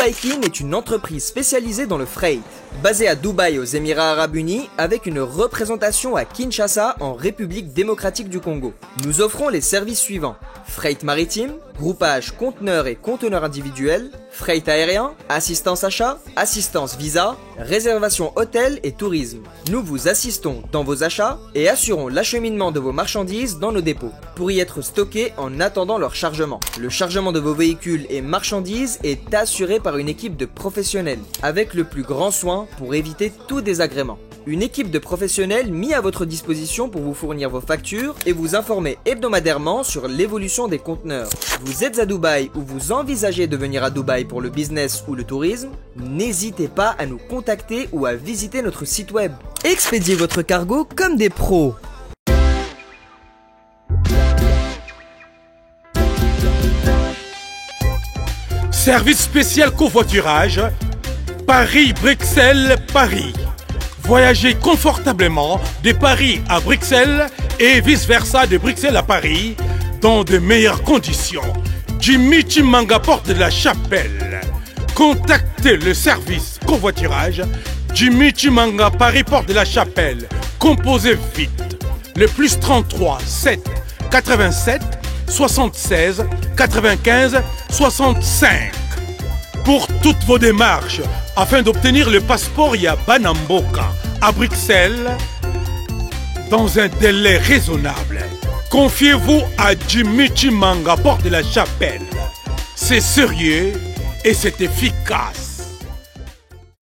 Dubaikin est une entreprise spécialisée dans le freight, basée à Dubaï aux Émirats Arabes Unis avec une représentation à Kinshasa en République démocratique du Congo. Nous offrons les services suivants: freight maritime, groupage conteneurs et conteneurs individuels, freight aérien, assistance achat, assistance visa, réservation hôtel et tourisme. Nous vous assistons dans vos achats et assurons l'acheminement de vos marchandises dans nos dépôts pour y être stockées en attendant leur chargement. Le chargement de vos véhicules et marchandises est assuré par une équipe de professionnels avec le plus grand soin pour éviter tout désagrément. Une équipe de professionnels mis à votre disposition pour vous fournir vos factures et vous informer hebdomadairement sur l'évolution des conteneurs. Vous êtes à Dubaï ou vous envisagez de venir à Dubaï pour le business ou le tourisme? N'hésitez pas à nous contacter ou à visiter notre site web. Expédiez votre cargo comme des pros. Service spécial covoiturage, Paris-Bruxelles-Paris. Voyagez confortablement de Paris à Bruxelles et vice-versa de Bruxelles à Paris dans de meilleures conditions. Jimmy Chimanga, porte de la Chapelle. Contactez le service covoiturage Jimmy Chimanga, Paris, porte de la Chapelle. Composez vite. Le plus 33 7 87 76 95 65. Pour toutes vos démarches, afin d'obtenir le passeport Yabanamboka à Bruxelles, dans un délai raisonnable, confiez-vous à Jimmy Chimanga, porte de la Chapelle. C'est sérieux et c'est efficace.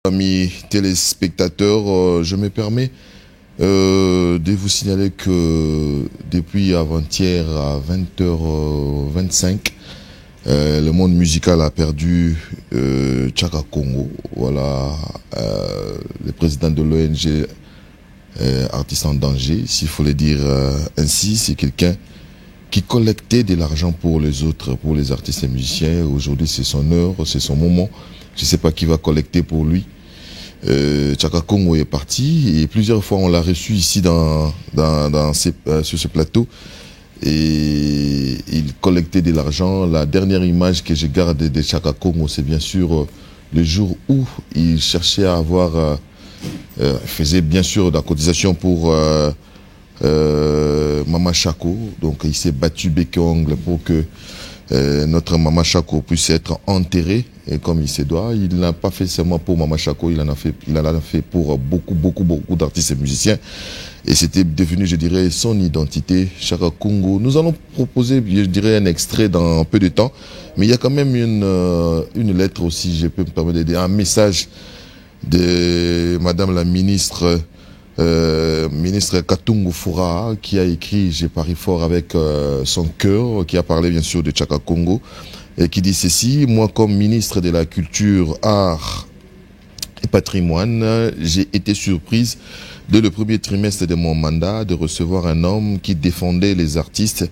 Amis téléspectateurs, je me permets de vous signaler que depuis avant-hier à 20h25, le monde musical a perdu Tchaka Congo. Voilà, le président de l'ONG Artistes en danger, s'il faut le dire ainsi. C'est quelqu'un qui collectait de l'argent pour les autres, pour les artistes et musiciens. Aujourd'hui, c'est son heure, c'est son moment. Je ne sais pas qui va collecter pour lui. Tchaka Congo est parti et plusieurs fois on l'a reçu ici sur ce plateau. Et il collectait de l'argent. La dernière image que je garde de Tchaka Congo, c'est bien sûr le jour où il cherchait à avoir, faisait bien sûr de la cotisation pour Mama Chako. Donc il s'est battu bec et ongle pour que notre Mama Chako puisse être enterrée et comme il se doit. Il n'a pas fait seulement pour Mama Chako, il en a fait pour beaucoup d'artistes et musiciens. Et c'était devenu, je dirais, son identité, Tchaka Congo. Nous allons proposer, je dirais, un extrait dans un peu de temps. Mais il y a quand même une lettre aussi, je peux me permettre de dire, un message de Madame la ministre, ministre Katungu Fura, qui a écrit, j'ai pari fort avec son cœur, qui a parlé bien sûr de Tchaka Congo, et qui dit ceci: moi comme ministre de la Culture, Art et Patrimoine, j'ai été surprise dès le premier trimestre de mon mandat de recevoir un homme qui défendait les artistes,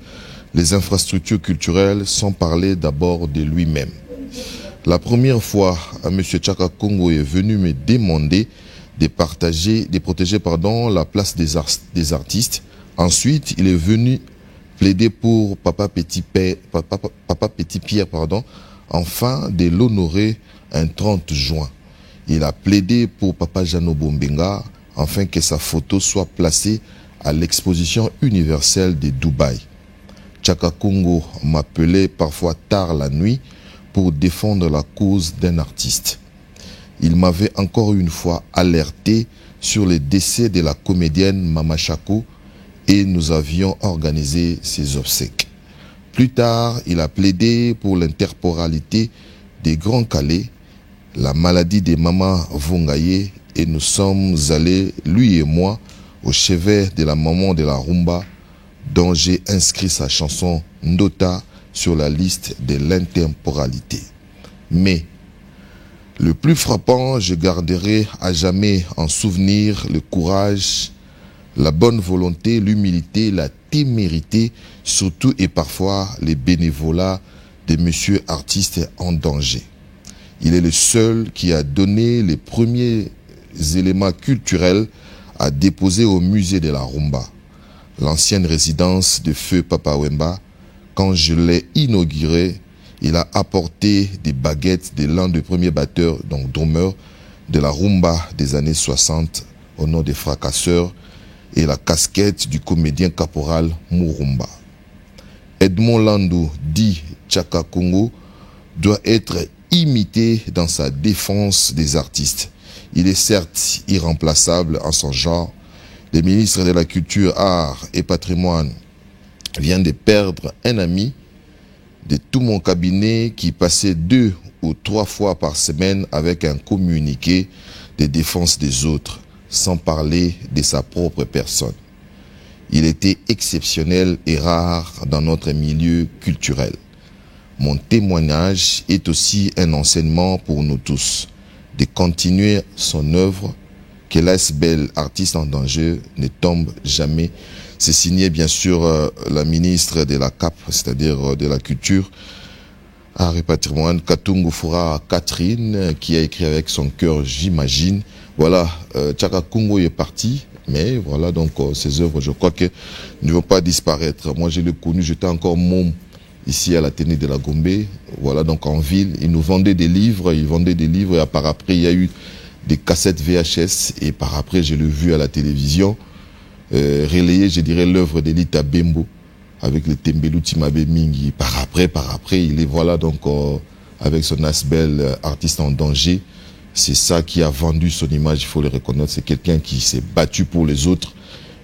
les infrastructures culturelles, sans parler d'abord de lui-même. La première fois, M. Tchaka Congo est venu me demander de protéger la place des artistes. Ensuite, il est venu plaider pour Papa Petit Pierre, afin de l'honorer un 30 juin. Il a plaidé pour Papa Jano Bombenga, afin que sa photo soit placée à l'exposition universelle de Dubaï. Tchaka Congo m'appelait parfois tard la nuit pour défendre la cause d'un artiste. Il m'avait encore une fois alerté sur le décès de la comédienne Mama Chako et nous avions organisé ses obsèques. Plus tard, il a plaidé pour l'interporalité des Grands Calais, la maladie de Mama Vongaye, et nous sommes allés, lui et moi, au chevet de la maman de la rumba, dont j'ai inscrit sa chanson Ndota sur la liste de l'intemporalité. Mais le plus frappant, je garderai à jamais en souvenir le courage, la bonne volonté, l'humilité, la témérité, surtout et parfois les bénévolats de monsieur artiste en danger. Il est le seul qui a donné les premiers éléments culturels à déposer au musée de la rumba, l'ancienne résidence de feu Papa Wemba. Quand je l'ai inauguré, Il a apporté des baguettes de l'un des premiers batteurs, donc drummer, de la rumba des années 60 au nom des Fracasseurs et la casquette du comédien caporal Murumba. Edmond Landou, dit Tchaka Congo, doit être imité dans sa défense des artistes. Il est certes irremplaçable en son genre. Le ministre de la Culture, Arts et Patrimoine vient de perdre un ami de tout mon cabinet qui passait 2 ou 3 fois par semaine avec un communiqué de défense des autres, sans parler de sa propre personne. Il était exceptionnel et rare dans notre milieu culturel. Mon témoignage est aussi un enseignement pour nous tous, de continuer son œuvre, que l'ASBEL, artiste en danger, ne tombe jamais. C'est signé bien sûr la ministre de la CAP, c'est-à-dire de la Culture, Art et Patrimoine, Katungu Fura Catherine, qui a écrit avec son cœur, j'imagine. Voilà, Tchaka Congo est parti, mais voilà, donc ces œuvres, je crois que ne vont pas disparaître. Moi, je l'ai connu, j'étais encore môme ici à l'Athénée de la Gombe, voilà, donc en ville. Il nous vendait des livres, et par après, il y a eu des cassettes VHS, et par après, je l'ai vu à la télévision, relayer, je dirais, l'œuvre d'Elita Bembo, avec le Tembelu Timabe Mingi. Par après, il est, voilà, donc, avec son ASBEL, artiste en danger. C'est ça qui a vendu son image, il faut le reconnaître. C'est quelqu'un qui s'est battu pour les autres.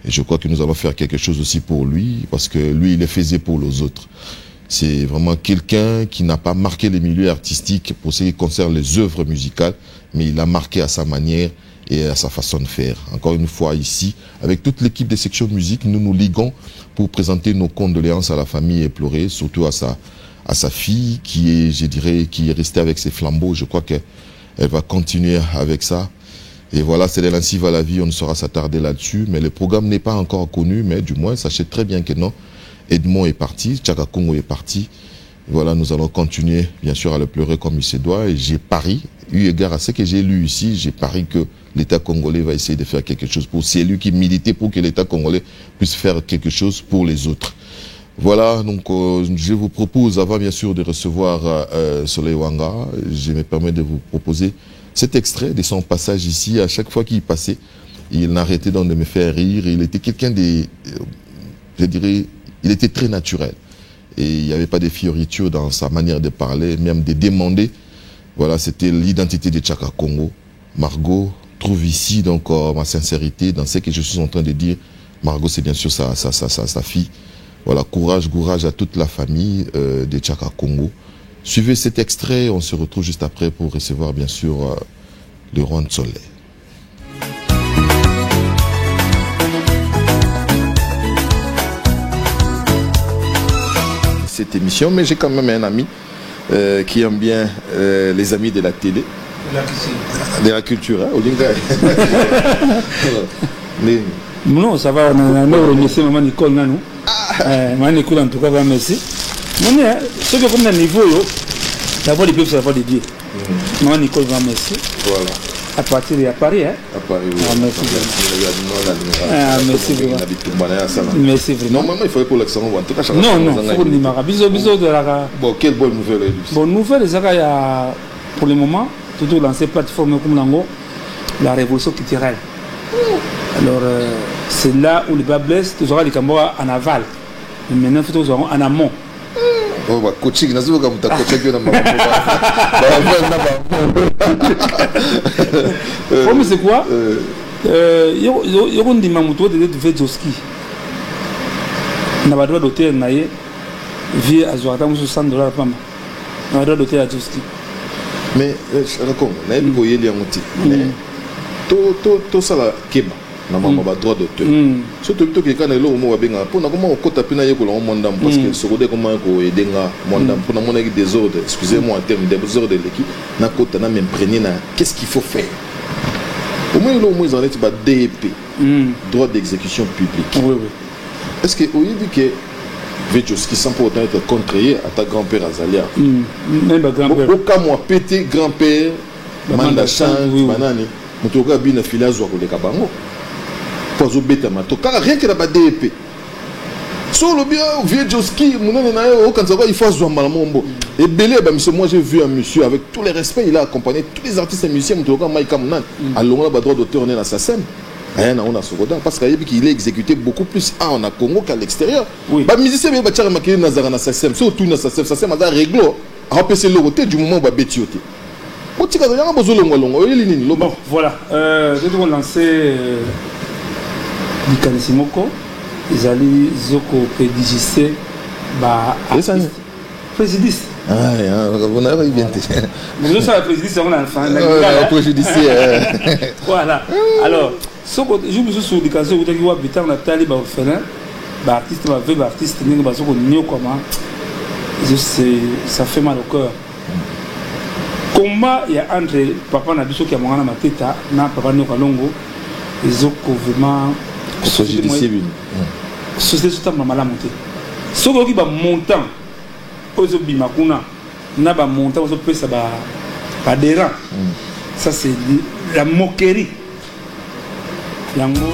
Et je crois que nous allons faire quelque chose aussi pour lui, parce que lui, il le faisait pour les autres. C'est vraiment quelqu'un qui n'a pas marqué les milieux artistiques pour ce qui concerne les œuvres musicales, mais il a marqué à sa manière et à sa façon de faire. Encore une fois, ici, avec toute l'équipe des sections de musique, nous nous liguons pour présenter nos condoléances à la famille éplorée, surtout à sa fille qui est, je dirais, qui est restée avec ses flambeaux. Je crois qu'elle va continuer avec ça. Et voilà, c'est l'ainsi va la vie, on ne saura s'attarder là-dessus. Mais le programme n'est pas encore connu, mais du moins, sachez très bien que non. Edmond est parti, Tchaka Congo est parti. Voilà, nous allons continuer, bien sûr, à le pleurer comme il se doit. Et j'ai pari, eu égard à ce que j'ai lu ici, j'ai pari que l'État congolais va essayer de faire quelque chose pour... C'est lui qui militait pour que l'État congolais puisse faire quelque chose pour les autres. Voilà, donc je vous propose, avant bien sûr de recevoir Soleil Wanga, je me permets de vous proposer cet extrait de son passage ici. À chaque fois qu'il passait, il n'arrêtait donc de me faire rire. Il était quelqu'un de... je dirais, il était très naturel. Et il n'y avait pas de fioritures dans sa manière de parler, même de demander. Voilà, c'était l'identité de Tchaka Congo. Margot trouve ici donc ma sincérité dans ce que je suis en train de dire. Margot, c'est bien sûr sa fille. Voilà, courage à toute la famille de Tchaka Congo. Suivez cet extrait, on se retrouve juste après pour recevoir bien sûr le roi de Soleil. Cette émission, mais j'ai quand même un ami qui aime bien les amis de la télé, de la culture, hein, non, ça va, on a remercié maman Nicole Nanou. Maman Nicole en tout cas, merci. Ce que comme un niveau, la voix du peuple, c'est la voix de Dieu. Maman Nicole va merci. Voilà. À partir de Paris, hein? À Paris, oui. Merci vraiment. Merci vraiment. Normalement, il fallait pour l'accent. Non, non, il faut le bisous de la... Bon, quelle bonne nouvelle. Bonne nouvelle, il y a pour le moment, toujours dans ces plateformes comme Lango, la révolution culturelle. Alors, c'est là où le bas blesse, tu auras les Cambois en aval. Mais maintenant, il faut toujours en amont. Oh, bah, coaching, nazo comme ta coaching na mama. Comme c'est quoi? Yo ndima muto de Vetjoski. Na ba droit d'hôtel naie vie à Zoata muso $100 pamba. Na droit d'hôtel à Vetjoski. Mais je raconte, na bi boye li ngoti. To sala keba. Na mama ba droit d'auteur. Surtout to ke kana lo mo benga pour na comment okota pina yeko lo mondam parce que ce côté comment ko edenga mondam pour na mona ki désordre, excusez-moi en termes de désordre de l'équipe, na kota na m'imprégner na qu'est-ce qu'il faut faire. Au moins lo mo ils en est ba DEP. Droit d'exécution publique. Oui oui. Est-ce que au dit que Vetjoski sans pour autant être contrarié à ta grand-père Azalia. Même grand-père. Aucun moi pété grand-père manda change banani. Mutoka bina filazo ko le kabango. Rien que la DEP. Sur le bien, Vetjoski, il faut avoir Et Belé, moi j'ai vu un monsieur avec tous les respects, il a accompagné tous les artistes et musiciens, à l'on a le droit d'auteur, on est dans sa scène. On a ce côté parce qu'il est exécuté beaucoup plus en Congo qu'à l'extérieur. Oui. Les musiciens, ils ont remarqué dans sa scène, surtout dans sa scène, ça c'est réglo, à repasser le côté du moment où il y a bon, voilà. Je dois lancer Moko, ils allaient Zoko Pédigissé, présidiste. Ah, on a inventé. Nous sommes présidiste, on a enfant. Voilà. Alors, je me suis sur l'éducation, où on a talé orphelin, artiste, artiste, ça fait mal au cœur. Combat il y a entre papa na biso qui a mangana mateta na papa no kalongo ezoko vraiment société société mala monter soko ki ba montant ozo bima kuna na ba montant ozo pesa ba déran ça c'est la moquerie yango.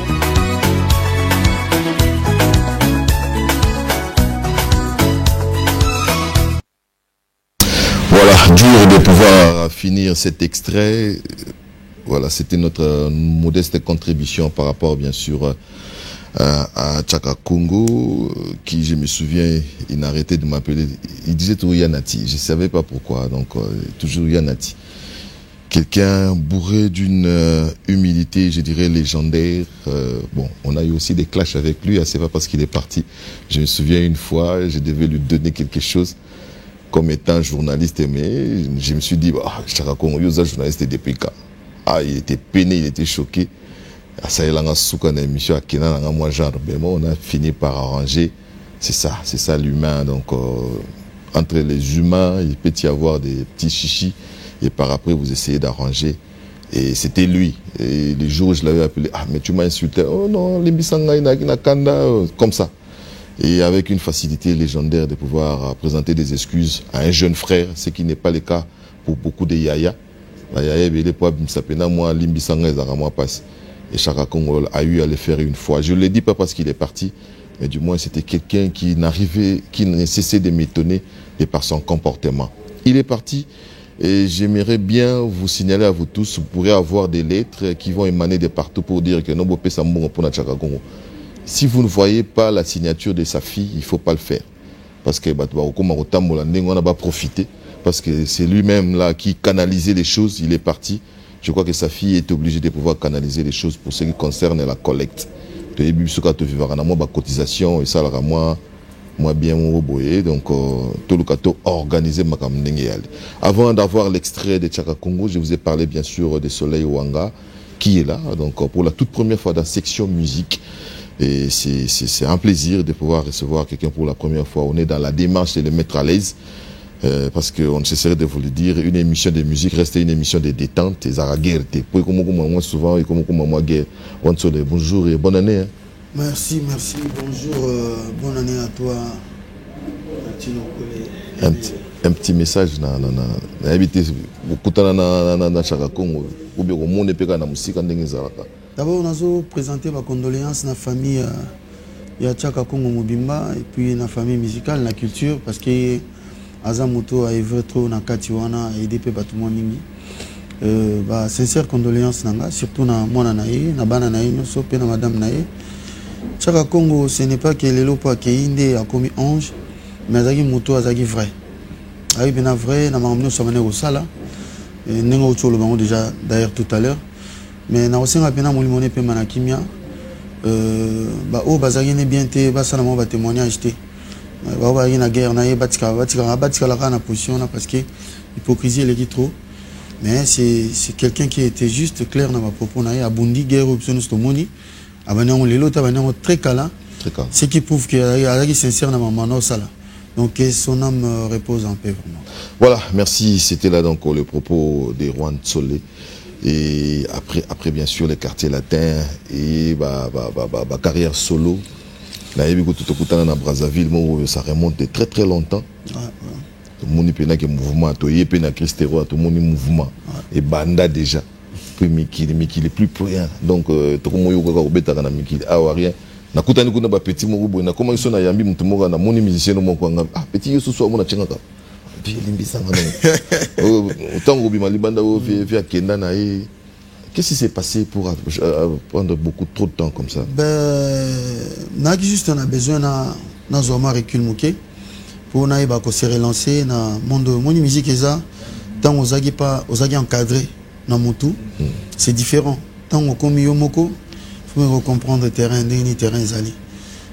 Voilà, dur de pouvoir finir cet extrait. Voilà, c'était notre modeste contribution par rapport, bien sûr, à Tchaka Congo, qui, je me souviens, il n'arrêtait de m'appeler. Il disait toujours Yanati. Je ne savais pas pourquoi, donc toujours Yanati. Quelqu'un bourré d'une humilité, je dirais, légendaire. Bon, on a eu aussi des clashs avec lui, c'est pas parce qu'il est parti. Je me souviens une fois, je devais lui donner quelque chose. Comme étant journaliste, mais je me suis dit, Tchaka Congo, il est journaliste depuis quand? Ah, il était peiné, il était choqué. Ça y est, on a fini par arranger. C'est ça l'humain. Donc, entre les humains, il peut y avoir des petits chichis. Et par après, vous essayez d'arranger. Et c'était lui. Et les jours où je l'avais appelé, mais tu m'as insulté. Oh non, Limbisanga, Nakanda, comme ça. Et avec une facilité légendaire de pouvoir présenter des excuses à un jeune frère, ce qui n'est pas le cas pour beaucoup de Yaya. Yaya, moi, Limbisanga, moi passe. Et Tchaka Congo a eu à le faire une fois. Je ne le dis pas parce qu'il est parti, mais du moins c'était quelqu'un qui ne cessait de m'étonner et par son comportement. Il est parti et j'aimerais bien vous signaler à vous tous, vous pourrez avoir des lettres qui vont émaner de partout pour dire que non, pour Tchaka Congo. Si vous ne voyez pas la signature de sa fille, il ne faut pas le faire. Parce que on n'a pas profité. Parce que c'est lui-même là qui canalisait les choses, il est parti. Je crois que sa fille est obligée de pouvoir canaliser les choses pour ce qui concerne la collecte. Cotisation et ça, moi bien donc tout le cas organisé. Avant d'avoir l'extrait de Tchaka Congo, je vous ai parlé bien sûr de Soleil Wanga qui est là, donc pour la toute première fois dans la section musique. Et c'est un plaisir de pouvoir recevoir quelqu'un pour la première fois. On est dans la démarche de le mettre à l'aise. Parce qu'on ne cesserait de vous le dire, une émission de musique reste une émission de détente. Et ça guerre. Moi souvent, et comme moi guerre. Bonjour et bonne année. Hein. Merci. Bonjour, bonne année à toi. Un petit message D'abord, on a présenté ma condoléance à la famille de Tchaka Congo Mobimba et puis la famille musicale, la culture, parce que Azamoto a évolué trop dans Katiwana et aidé tout le monde. Sincère condoléance, surtout dans moi, dans Bana, dans Madame Naye. Tchaka Congo, ce n'est pas que les lois qui Indé a commis ange, mais Azagi Moto Azagi vrai. Azagi bien vrai, n'a m'amené au sommet au Sala. N'enga autre le bango déjà d'ailleurs tout à l'heure. Mais na osenga pena molimone pe manakimia bazagi ne bien te basala mo ba témoignage te ba na guerre na batika la kana position parce que hypocrisie elle est trop. Mais c'est quelqu'un qui était juste clair dans ma propos na abundi guerre option sto moni abana on lelo ta bana très calme. Ce qui prouve qu'il est sincère dans ma mano sala. Donc que son âme repose en paix vraiment. Voilà, merci, c'était là donc le propos de Juan Tsolé. Et après bien sûr les quartiers latins et carrière solo. Là, à Brazzaville, ça remonte de très très longtemps. Tout le monde a un mouvement, tout le monde a un mouvement. Et Banda déjà. Puis Mikili est plus rien. Donc tout le monde a Mikili. Rien. Na kutani kuna ba petit morubo na comment ils sont na yambi mtumora na moni musicien no moko ngam petit yesu so mona chenga Qu'est-ce qui s'est passé pour prendre beaucoup trop de temps comme ça? Juste on a besoin d'un zoama recul mouké pour se relancer dans le monde de la musique. Tant on a encadré dans mon tout, c'est différent. Tant on a commis yomoko, il faut comprendre le terrain, le terrain zali.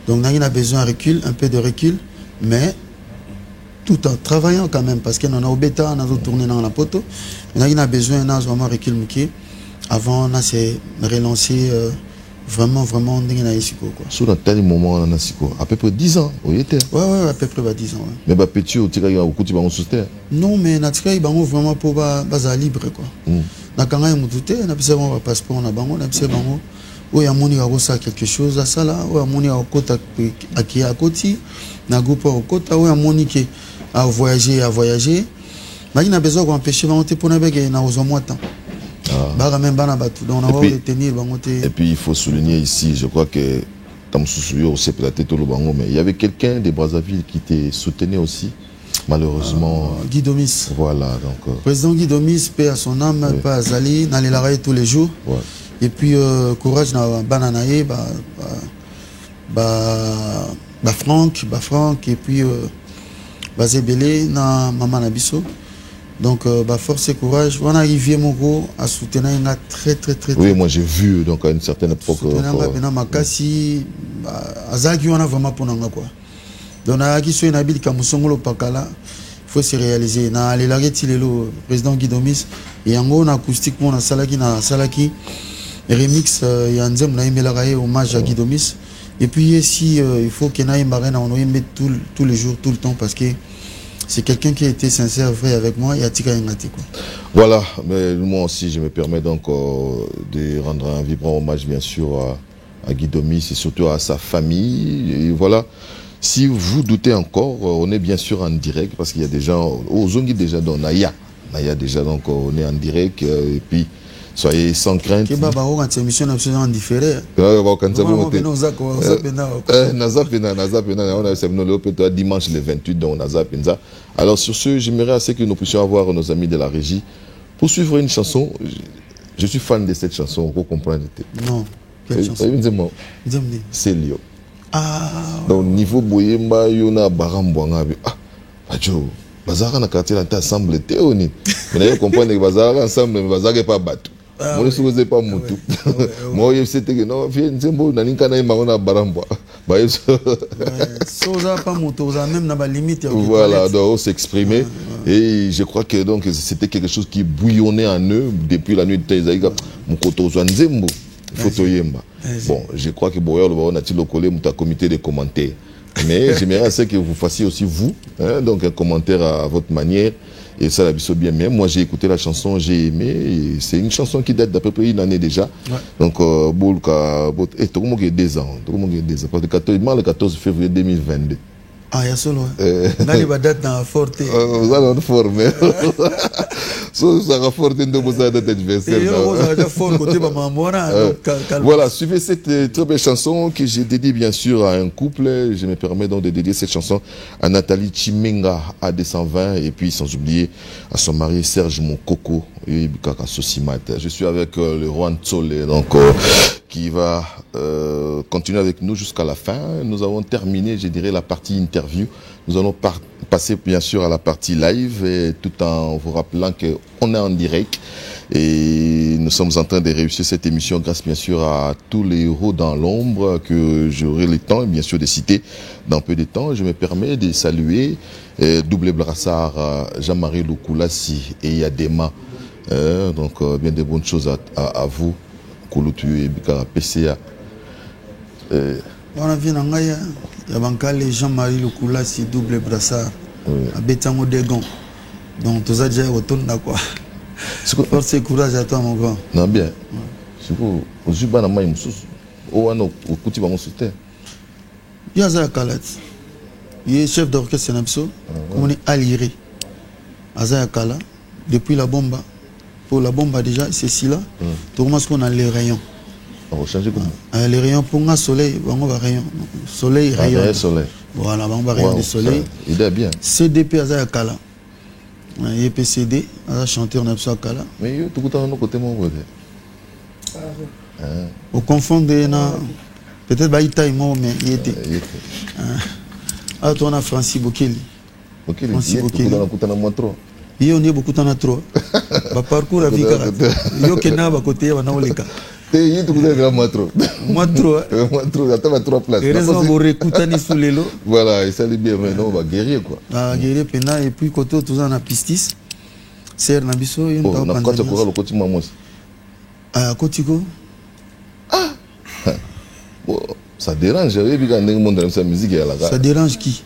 Donc on a besoin de recul, un peu de recul, mais tout en travaillant quand même, parce qu'on a au bêta, on a tourné dans la poteau. On a besoin d'un zoama recul mouké. Avant, on a relancé vraiment Sur un tel moment, on a à peu près 10 ans, oui, était. Ouais, à peu près 10 ans. Ouais. Mais bah, petit, au tirage, au coup, tu vas en soutenir. Non, mais on a vraiment pour baser libre, quoi. Na kanga ya mutute, na pisa bon passeport na bango, na pisa bango. O ya moni ka kosa quelque chose à ça là, o ya moni ka kota aki à côté, na groupe au kota, o ya moni qui a voyager. Mais il a besoin d'empêcher bango te pour na bege na ozo moita. Et puis il faut souligner ici, je crois que mais il y avait quelqu'un de Brazzaville qui te soutenait aussi, malheureusement. Guy Domis. Voilà, donc. Président Guy Domis, paix à son âme, paix à Zali, dans les larayes tous les jours. Ouais. Et puis courage na bananaye, Franck, et puis Zébélé, na Maman Nabiso. Donc, force et courage. On a arrivé à soutenir très. Oui, moi j'ai vu donc à une certaine époque. Makasi, Azaki, on a vraiment pour nous quoi. Donc, on a qui une habile comme Songolo Pakala. Il faut se réaliser. Na les larguetti le président Guy Domis et en gros on acoustique pour na salaki remix yanzem na imelaraye hommage à Guy Domis. Et puis ici il faut qu'il y ait une marraine on y met tous les jours tout le temps parce que c'est quelqu'un qui a été sincère, vrai avec moi et a tiré un gâté. Voilà, mais moi aussi je me permets donc de rendre un vibrant hommage bien sûr à Guy Domis et surtout à sa famille. Et voilà, si vous doutez encore, on est bien sûr en direct parce qu'il y a des gens, Zongi déjà dans Naya déjà donc on est en direct et puis soyez sans crainte. Quand émission en différé. Dimanche le 28 donc Nazapenza. Alors sur ce, j'aimerais assez que nous puissions avoir nos amis de la régie pour suivre une chanson. Je suis fan de cette chanson, vous comprenez? Non. Quelle chanson? C'est Lio. Ah. Donc niveau Boyemba yona Barambwanga ah Joe. Bazara na quartier là ensemble théoni. Vous comprenez que Bazara ensemble mais Bazara pas battu. Moi je ne sais pas mon tout. Moi je sais que non, Nzembo na ninkana imagona Barambwa. Ba yeso. Soza pas moto, ça même na ba limite. Voilà, donc s'exprimer et je crois que donc c'était quelque chose qui bouillonnait en eux depuis la nuit de Taïzaïga. Mon koto zo Nzembo. Photo yemba. Bon, je crois que Boyer le on a-t-il collé mon comité de commentaires. Mais j'aimerais assez que vous fassiez aussi vous, donc un commentaire à votre manière. Et ça, la biso bien. Moi, j'ai écouté la chanson, j'ai aimé. C'est une chanson qui date d'à peu près une année déjà. Ouais. Donc, et tout le monde est 2 ans. Tout le monde est 2 ans. Parce que le 14 février 2022. Ah, il y a solo. Nali ba date dans forte. Vous allez former. Ça va forter de vous date d'anniversaire. Voilà, suivez cette très belle chanson que j'ai dédiée bien sûr à un couple. Je me permets donc de dédier cette chanson à Nathalie Chimenga à 220 et puis sans oublier à son mari Serge Mokoko et Bikaka Sosimat. Je suis avec le roi Ntsole donc qui va continuer avec nous jusqu'à la fin. Nous avons terminé, je dirais, la partie interview. Nous allons passer bien sûr à la partie live et tout en vous rappelant qu'on est en direct et nous sommes en train de réussir cette émission grâce bien sûr à tous les héros dans l'ombre que j'aurai le temps bien sûr de citer dans peu de temps. Je me permets de saluer Double Brassard, Jean-Marie Lukulasi et Yadema. Donc bien de bonnes choses à vous. Kouloutu et Bikara PCA. On a vu les Jean-Marie Lukulasi, Double Brassard, à Bétango Degon. Donc, tout ça, déjà, retourne là quoi. Force et courage à toi, mon grand. Non, bien. C'est quoi? Au Zuba, na maï moussous. Au Wano, au Kouti, va m'en Il y a Zaya Kalat. Il est chef d'orchestre Napso. On est allié. Azaya Kala. Depuis la bombe. Pour la bombe, déjà, c'est ici là. Tout le monde, on a les rayons. On va changer comment? Les rayons pour un soleil, on va rayon. Soleil, rayon. Soleil. Voilà, on va rayon du soleil. Il est bien. CDP Azaya Kala. Il est PCD, un chanteur n'a pas kala. Mais yo tout le temps côté mon côté. Au confondre peut-être Baïta est mort mais il était. Ah toi on a Francis Bokeli. OK, Francis Bokeli. On a moins trop. Il on est beaucoup tant à trop. Ba parcours la vie yo kena ba côté wana oleka. Te tout le moins trop. Moi trop. Moi trop, attends 3 places. Raison pour écouter sous les lots. Voilà, et ça les bien maintenant on va guérir quoi. Ah guérir pena et puis côté tout ça na pistis. Ser na biso yo on a quoi tu pourras le côté maman. Ah Kotiko. Ah. Bon, ça dérange, sa musique est à la gare. Ça dérange qui?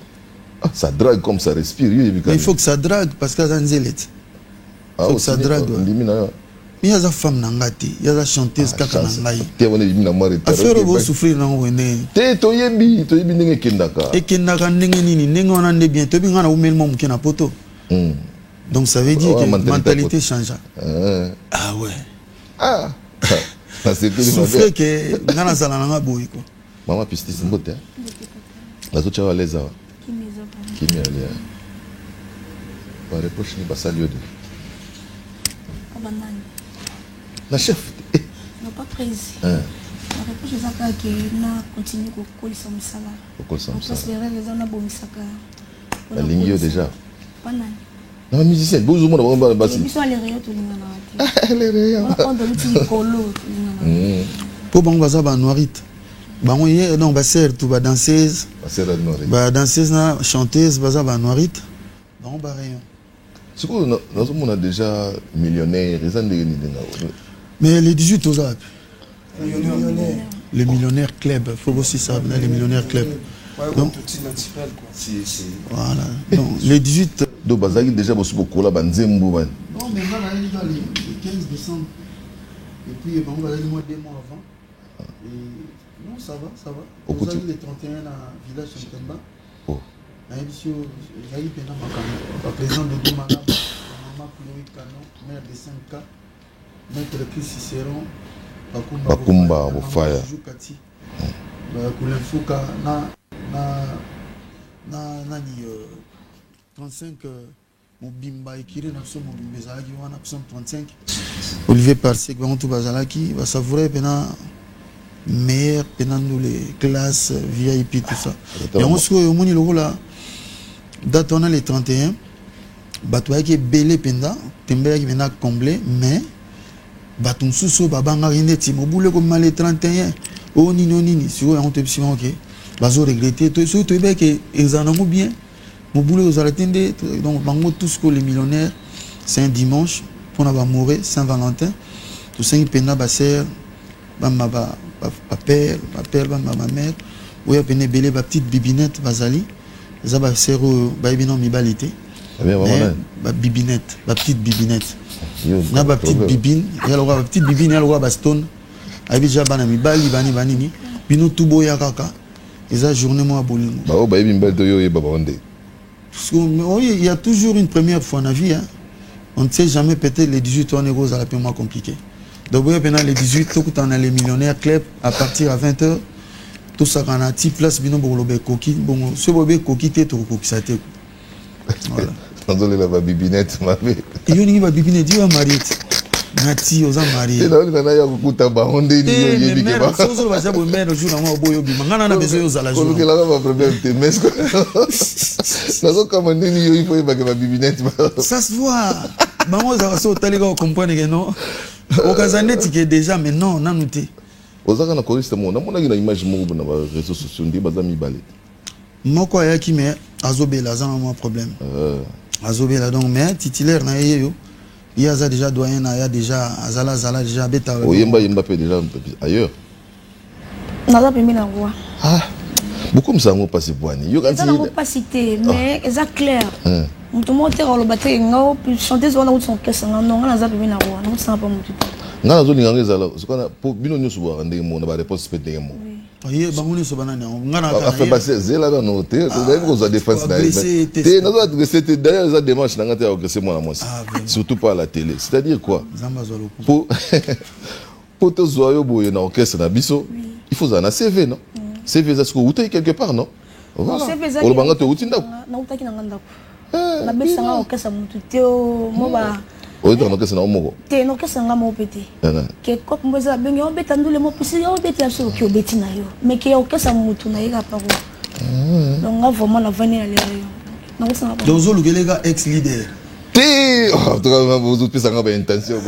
Ah, ça drague comme ça respire. Mais il faut que ça drague parce que ça nzelet. Il faut que ça drague. Il y a des femmes nangati, il y a des chanteuses kaka nangai. Affaire vous souffrir non wene. Te toyebi ndenge kendaka. Et kendaka ndenge nini, ndenge on ande bien, to binga na umel mom kena poto. Donc ça veut dire que la mentalité change. Ah ouais. Ah. Souffrir que ngana zala nanga boy quoi. Maman pistis mbote. La zo chawa leza. Kimi ali. Ba reproche ni basalio de. Abanani. La chef. Non pas précis. La reproche c'est ça que na continue ko kolisa musala. Ko kolisa musala. Parce que les rêves na bomisaka. La ligne déjà. Pas nani. Non, musicien, vous avez un bassin. Ils sont les rayons tout le monde. Les rayons. On donne petit colo. Pour bon baza ba noirite. Ba on y donc ba ser tout ba danseuse. Ba danseuse na chanteuse baza ba noirite. Ba on ba rayon. Ce que nous on a déjà millionnaire, ils ont des mais les 18 aux apps. Les millionnaires club, faut aussi ça, les millionnaires club. Donc, voilà. Donc, les 18. Donc, Bazali déjà beaucoup là, Banzembo. Non, mais voilà, il est le 15 décembre. Et puis, on va aller le mois 2 mois avant. Et non, ça va, ça va. Vous avez les 31 à Village Chantemba. Oh. L'émission, j'ai eu pendant ma caméra. Le président de Doumana, maman Chloé Canon, maire de 5K, maître Chris Cicéron, Bakumba, Bofaya. Koulenfouka, nani 35 mobimba ekiri na biso mobimba ezalaki wana biso 35 Olivier Parsek bango tout bazalaki basavourer pena meilleur pena nous les classes VIP tout ça et on se omoni lokola date on a les 31 bato yaki belé penda tembe yaki pena comblé mais bato mosusu babangaki neti mobule comme les 31 o nini sur on te psi ok bazo regretter tout ça tu que ils en ont bien mon boulot aux attendez donc bango tous que les millionnaires c'est un dimanche pour na ba mourir Saint-Valentin tout ça pena ba sœur ba ma ba père ma mère ou ya pena belé ba petite bibinette bazali za ba sœur ba bino mibalité ba bibinette ba petite bibinette na ba petite bibine ya lo ba petite bibine ya lo ba stone abi ja bana mibali bani ni bino tubo ya kaka eza journée moi bolingo ba o ba bimba to yo ba onde. Il y a toujours une première fois dans la vie. Hein. On ne sait jamais, peut-être les 18 ans négocier à la plus moins compliqué. Donc, pendant les 18, tout on a les millionnaires club à partir à 20h. Tout ça, on a 10 places, bino pour le coquille. Bon, ce bébé coquille, t'es trop coquille, ça t'est. Voilà. On a la bibinette, ma vie. Il y a une bibinette, il y a un mari. Nati aux mariés. Et là, on a eu beaucoup de onde. Mais mère, ça vous va savoir mère jour dans mon boyo bi. Mangana na besoin aux ala jour. Parce que là, on va problème te mais ce que. Là, on commande ni il faut y baguer ma bibinette. Ça se voit. Maman ça va sauter les gars comprendre que non. Au Kazaneti qui est déjà mais non, non noté. Ozaka na choriste mo, na mona une image mo na réseaux sociaux ndi bazami balé. Moko ya ki mais azobela za un problème. Azobela donc mais titulaire na yeyo. Il y a déjà doyen, il y a déjà Azala déjà bêta. Oyemba Mbappé déjà ailleurs. Nada pemi na roi. Ah. Beaucoup me sango passer boani. Yo quand il pas cité mais c'est clair. Tout le monde est le battre ngao puis chanter on a son caisse non nada pemi na roi. Non ça pas mon tout. Nga zo linga ngeza la. Ce qu'on a pour bino nyoso ba ndenge mo na ba réponse peut ndenge mo. Aye bangoni so banana ngana ka. Affaire passer zela na noter, c'est d'ailleurs aux défense na. Té na zo adresser d'ailleurs za démarche na ngata agresser moi na moi. Surtout pas à la télé. C'est-à-dire quoi? Pour te zoyo boye na orchestre na biso, il faut un CV non? CV ça se outé quelque part non? Voilà. On le banga te outinda. Na outaki na nganda. na besanga okesa mutu teo moba oyo tokesa na omoko te no kesa nga mo pete ke kop mboza bengi obeta ndule mo pisi obeta aso ki obeti na yo mais ke okesa mutu na yeka pako donc nga vraiment na vani aller na kosanga donc zo lukelega ex leader te en tout cas vous pisa nga ba intention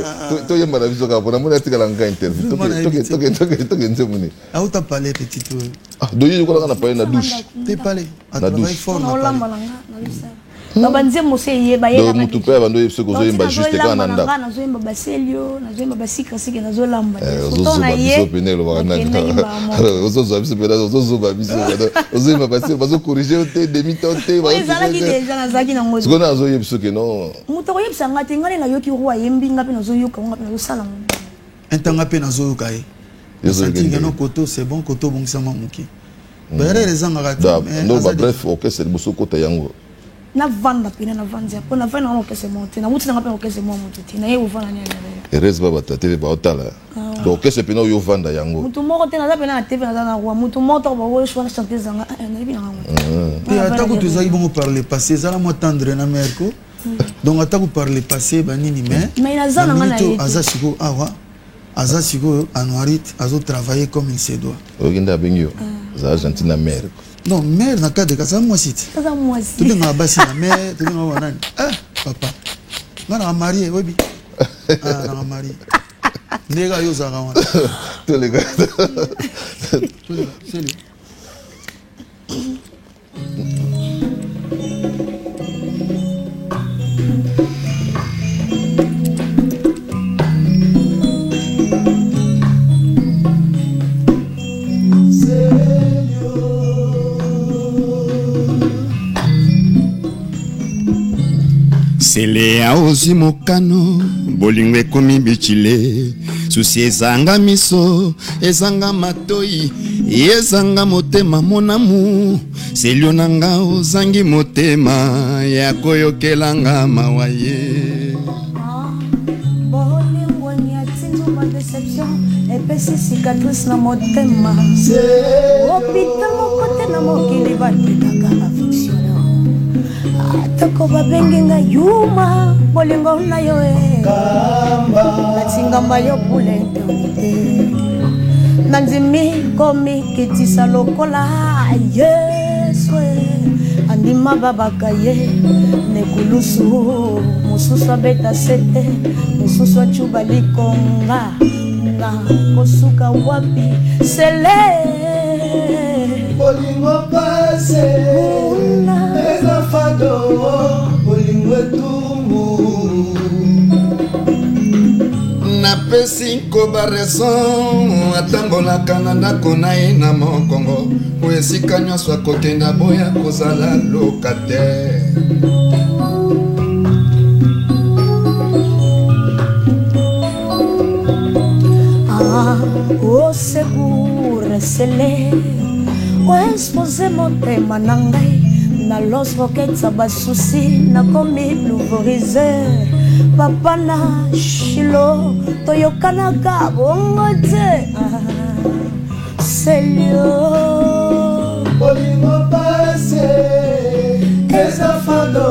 to yemba na biso ka bona mona tika la nga interview to ke muni ah uta parler petit peu ah do yo ko na parler na douche te parler à travail fort na parler babanze moseye bayela mutu pe bando yebse ko zo yemba juste ka na ndako na zo yemba baselio na zo yemba basika sike na zo lamba zo na ye penelo ba na zo zo biso pena zo ba biso zo yemba baselio bazo corriger te demi tonte ba ezala ki deja na zaki na ngozi zo na zo yebse ke no mutu ko yebsa ngati ngale na yoki roi yembi ngapi na zo yoka ngapi na zo sala entanga pe na zo yoka e senti que no koto c'est bon koto bongisa mamuki bayere rezanga kati no ba bref OK c'est boso kota yango na vanda pina na vandia po na vanda na okese monte na muti na ngape okese mo mutu na ye uvana nyanya ereze baba tate ba otala donc okese pina yo vanda yango mutu moko te na za pina na TV na za na roi mutu moko ba wo shwa chanter zanga na libi na ngo et atako tu zaki bongo parler passé zala mo tendre na merko donc atako parler passé ba nini mais na za na ngana ye azasiko awa azasiko anuarit azo travailler comme il se doit oginda bingyo za Argentina merko non, mère n'a qu'à décasser moi si. Ça moi si. Tu m'as bassé la mère, tu m'as banane. Ah, papa. Moi on a marié, oui. Ah, on a marié. Les gars, yo ça va. Tous les gars. C'est lui. Sele aozi mokano bolingo ekomi bichile susi ezanga miso ezanga matoi ezanga motema monamu selio nanga ozangi motema ya koyokelanga mawaye bolingo nyatinzo ma déception epesi cicatrice na motema hôpital mokote na mokili bateka affection atako babengenga yuma bolingo na yo natingamba yo pour l'éternité nanzimi komi kitisa lokola yesu andima babaka ye nekulusu mususu abeta sete mususu achuba likonga na kosuka wapi sele bolingo pase eza fado bolingo etumbu napesi nkoba raison atambolaka na ndako na ye na mokongo po esika nyonso akokenda boya kozala lokataire oseguresele oexpose motema na ngai na los roketsa basusi nakomi pulverize papa na shilo toyokanaka bongo te selio bolingo pase eza fado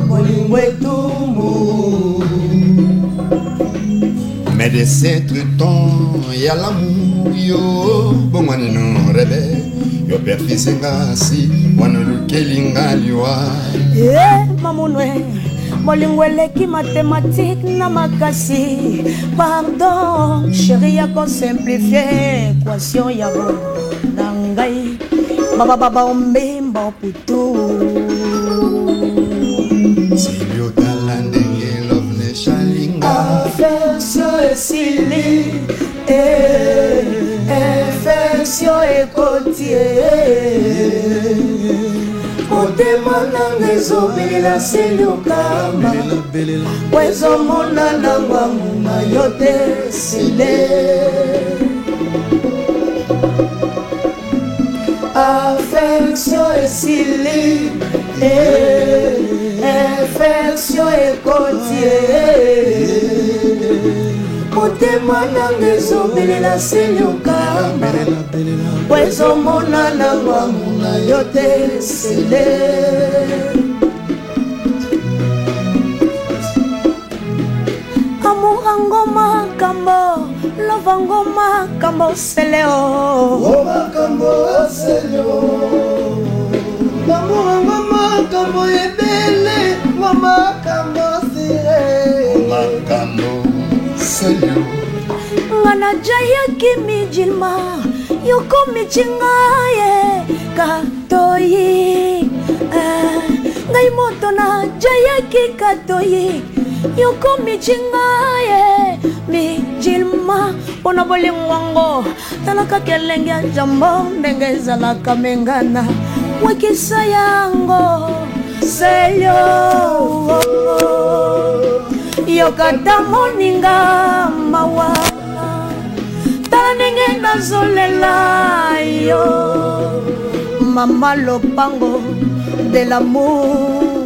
bolingo etumbu mais de cette temps ya l'amour yo bongwane no rebe yo perfisenga si wana lukelinga liwa mamunwe bolingo eleki mathématique na makasi pardon chéri yako simplifie équation ya bo na ngai bababa ombemba putu siliotala ndenge lovle shalinga affection esili infection ekotie motema nanga ezobelela seliokamba po ezomona nangwangu na yo te sile affection esili infection ekotie motema nanga ezobelela seliokamba po ezomona nangwangu na yo te sile ngoma kambo lova ngoma kambo seleo ngoma kambo seleo ngoma kambo ebele ngoma kambo sire ngoma kambo seleo ngana jaya kimi jilma yoko michingaye katoyi ngai moto na jaya ki katoyi yoko michingaye mi jilma pona bolingwango talaka kelenge jambo ndenge ezalaka mengana wakisa yango selyo yokata moninga mawa tanenge nazolela yo mama lopango de l'amour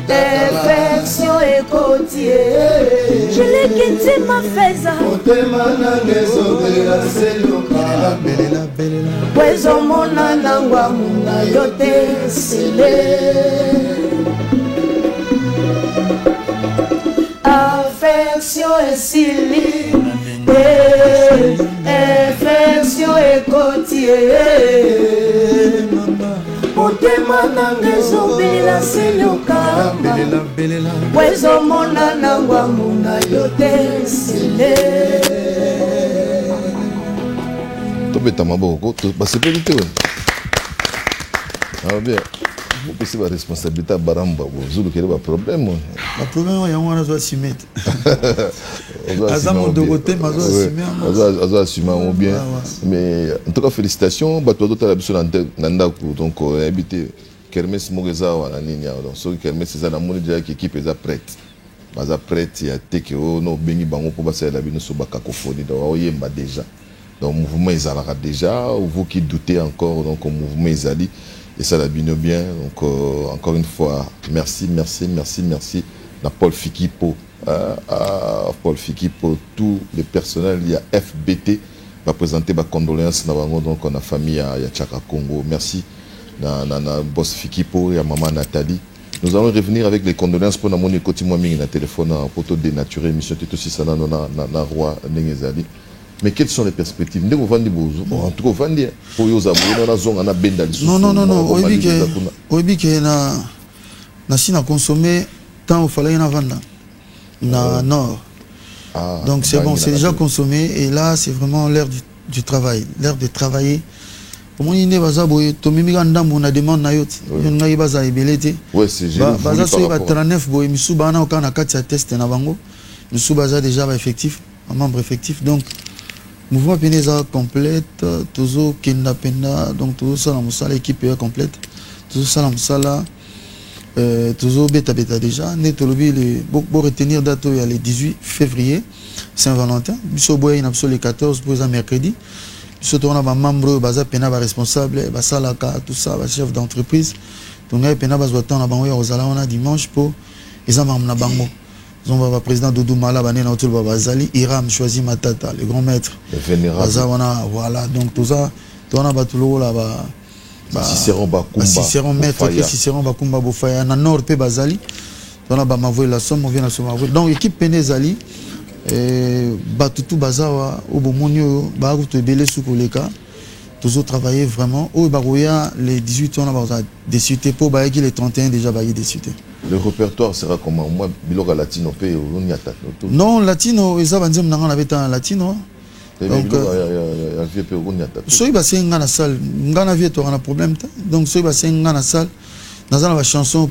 perfection et côtier je l'ai quitté ma feza Wezo mona nangwa muna yote sile affection et sili affection et côtier motema nanga ezobela seloka wezo mona nangwa muna yote sile tobeta maboko basepeli te bien opesi baresponsabilité ya baramba bozolukele baproblème baproblème yango wana azoassume te aza modoko te ma azoassume yango bien mais en tout cas félicitations bato bazotala biso na ndako donc oyebi te kermesse moko eza wana nini awa donc soki kermesse eza namoni déjà ke équipe eza prête baza prête ya teke oyo na obengi bango mpo basalela bino so bakakofoni donc oyemba déjà donc mouvement ezalaka déjà vous qui doutez encore donc mouvement ezali et ça l'a bien bien donc encore une fois merci à Paul Fiki pour tout le personnel il y a FBT va présenter ma condoléances donc on a famille à Tchaka Congo merci na boss Fiki pour et à maman Nathalie nous allons revenir avec les condoléances pour mon écoute moi na téléphone pour te dénaturer mission tout aussi ça na roi Nengezali. Mais quelles sont les perspectives? Non, Oibike na sina consommer tant au fallait na vendre na nord. Donc c'est bon, c'est déjà consommé et là c'est vraiment l'heure du travail, l'heure de travailler. Comment il n'est pas aboyé? Tomimi ganda mona demande na yoti. Yonga ibaza ibelete. Ouais, c'est génial. Baza so ba 39 boy misu bana okana kati ya test na bango. Misu baza déjà effectif, membre effectif donc mouvement Peneza complète, toujours Kenda Penda, donc toujours ça la moussala, équipe complète, toujours ça la moussala, toujours bêta déjà. Netolobi le beau retenir date il y a le 18 février, Saint-Valentin. Biso boy in absolu le 14 pour ça mercredi. Biso on a un membre baza Pena ba responsable, ba salaka tout ça, ba chef d'entreprise. Donc Pena ba zotan na bango ya ozala on a dimanche pour les amam na bango. Le président Doudou Mala Bané autour de Bazali, Iram choisit Matata, le grand maître. Le vénérable. Voilà, donc tout ça, on a Batulo là-bas. Cicéron Bakumba. Cicéron maître, Cicéron Bakumba Bofaya, na Nord P Bazali. On a Bamavoy la somme, on vient à Somavoy. Donc équipe Pénézali, Batutu Bazawa, Obomonio, Barouto Belé Soukoleka, toujours travailler vraiment. Au Barouya, les 18 ans, on a décidé pour Baïki, les 31 déjà Baïki décidé. Le répertoire sera comment? Moi, Biloga Latino, non, Latino, ils avaient dit que on avait un Latino. Donc, soyez passé dans la salle, on a vu un problème. Donc, soyez passé dans la salle, dans la chanson,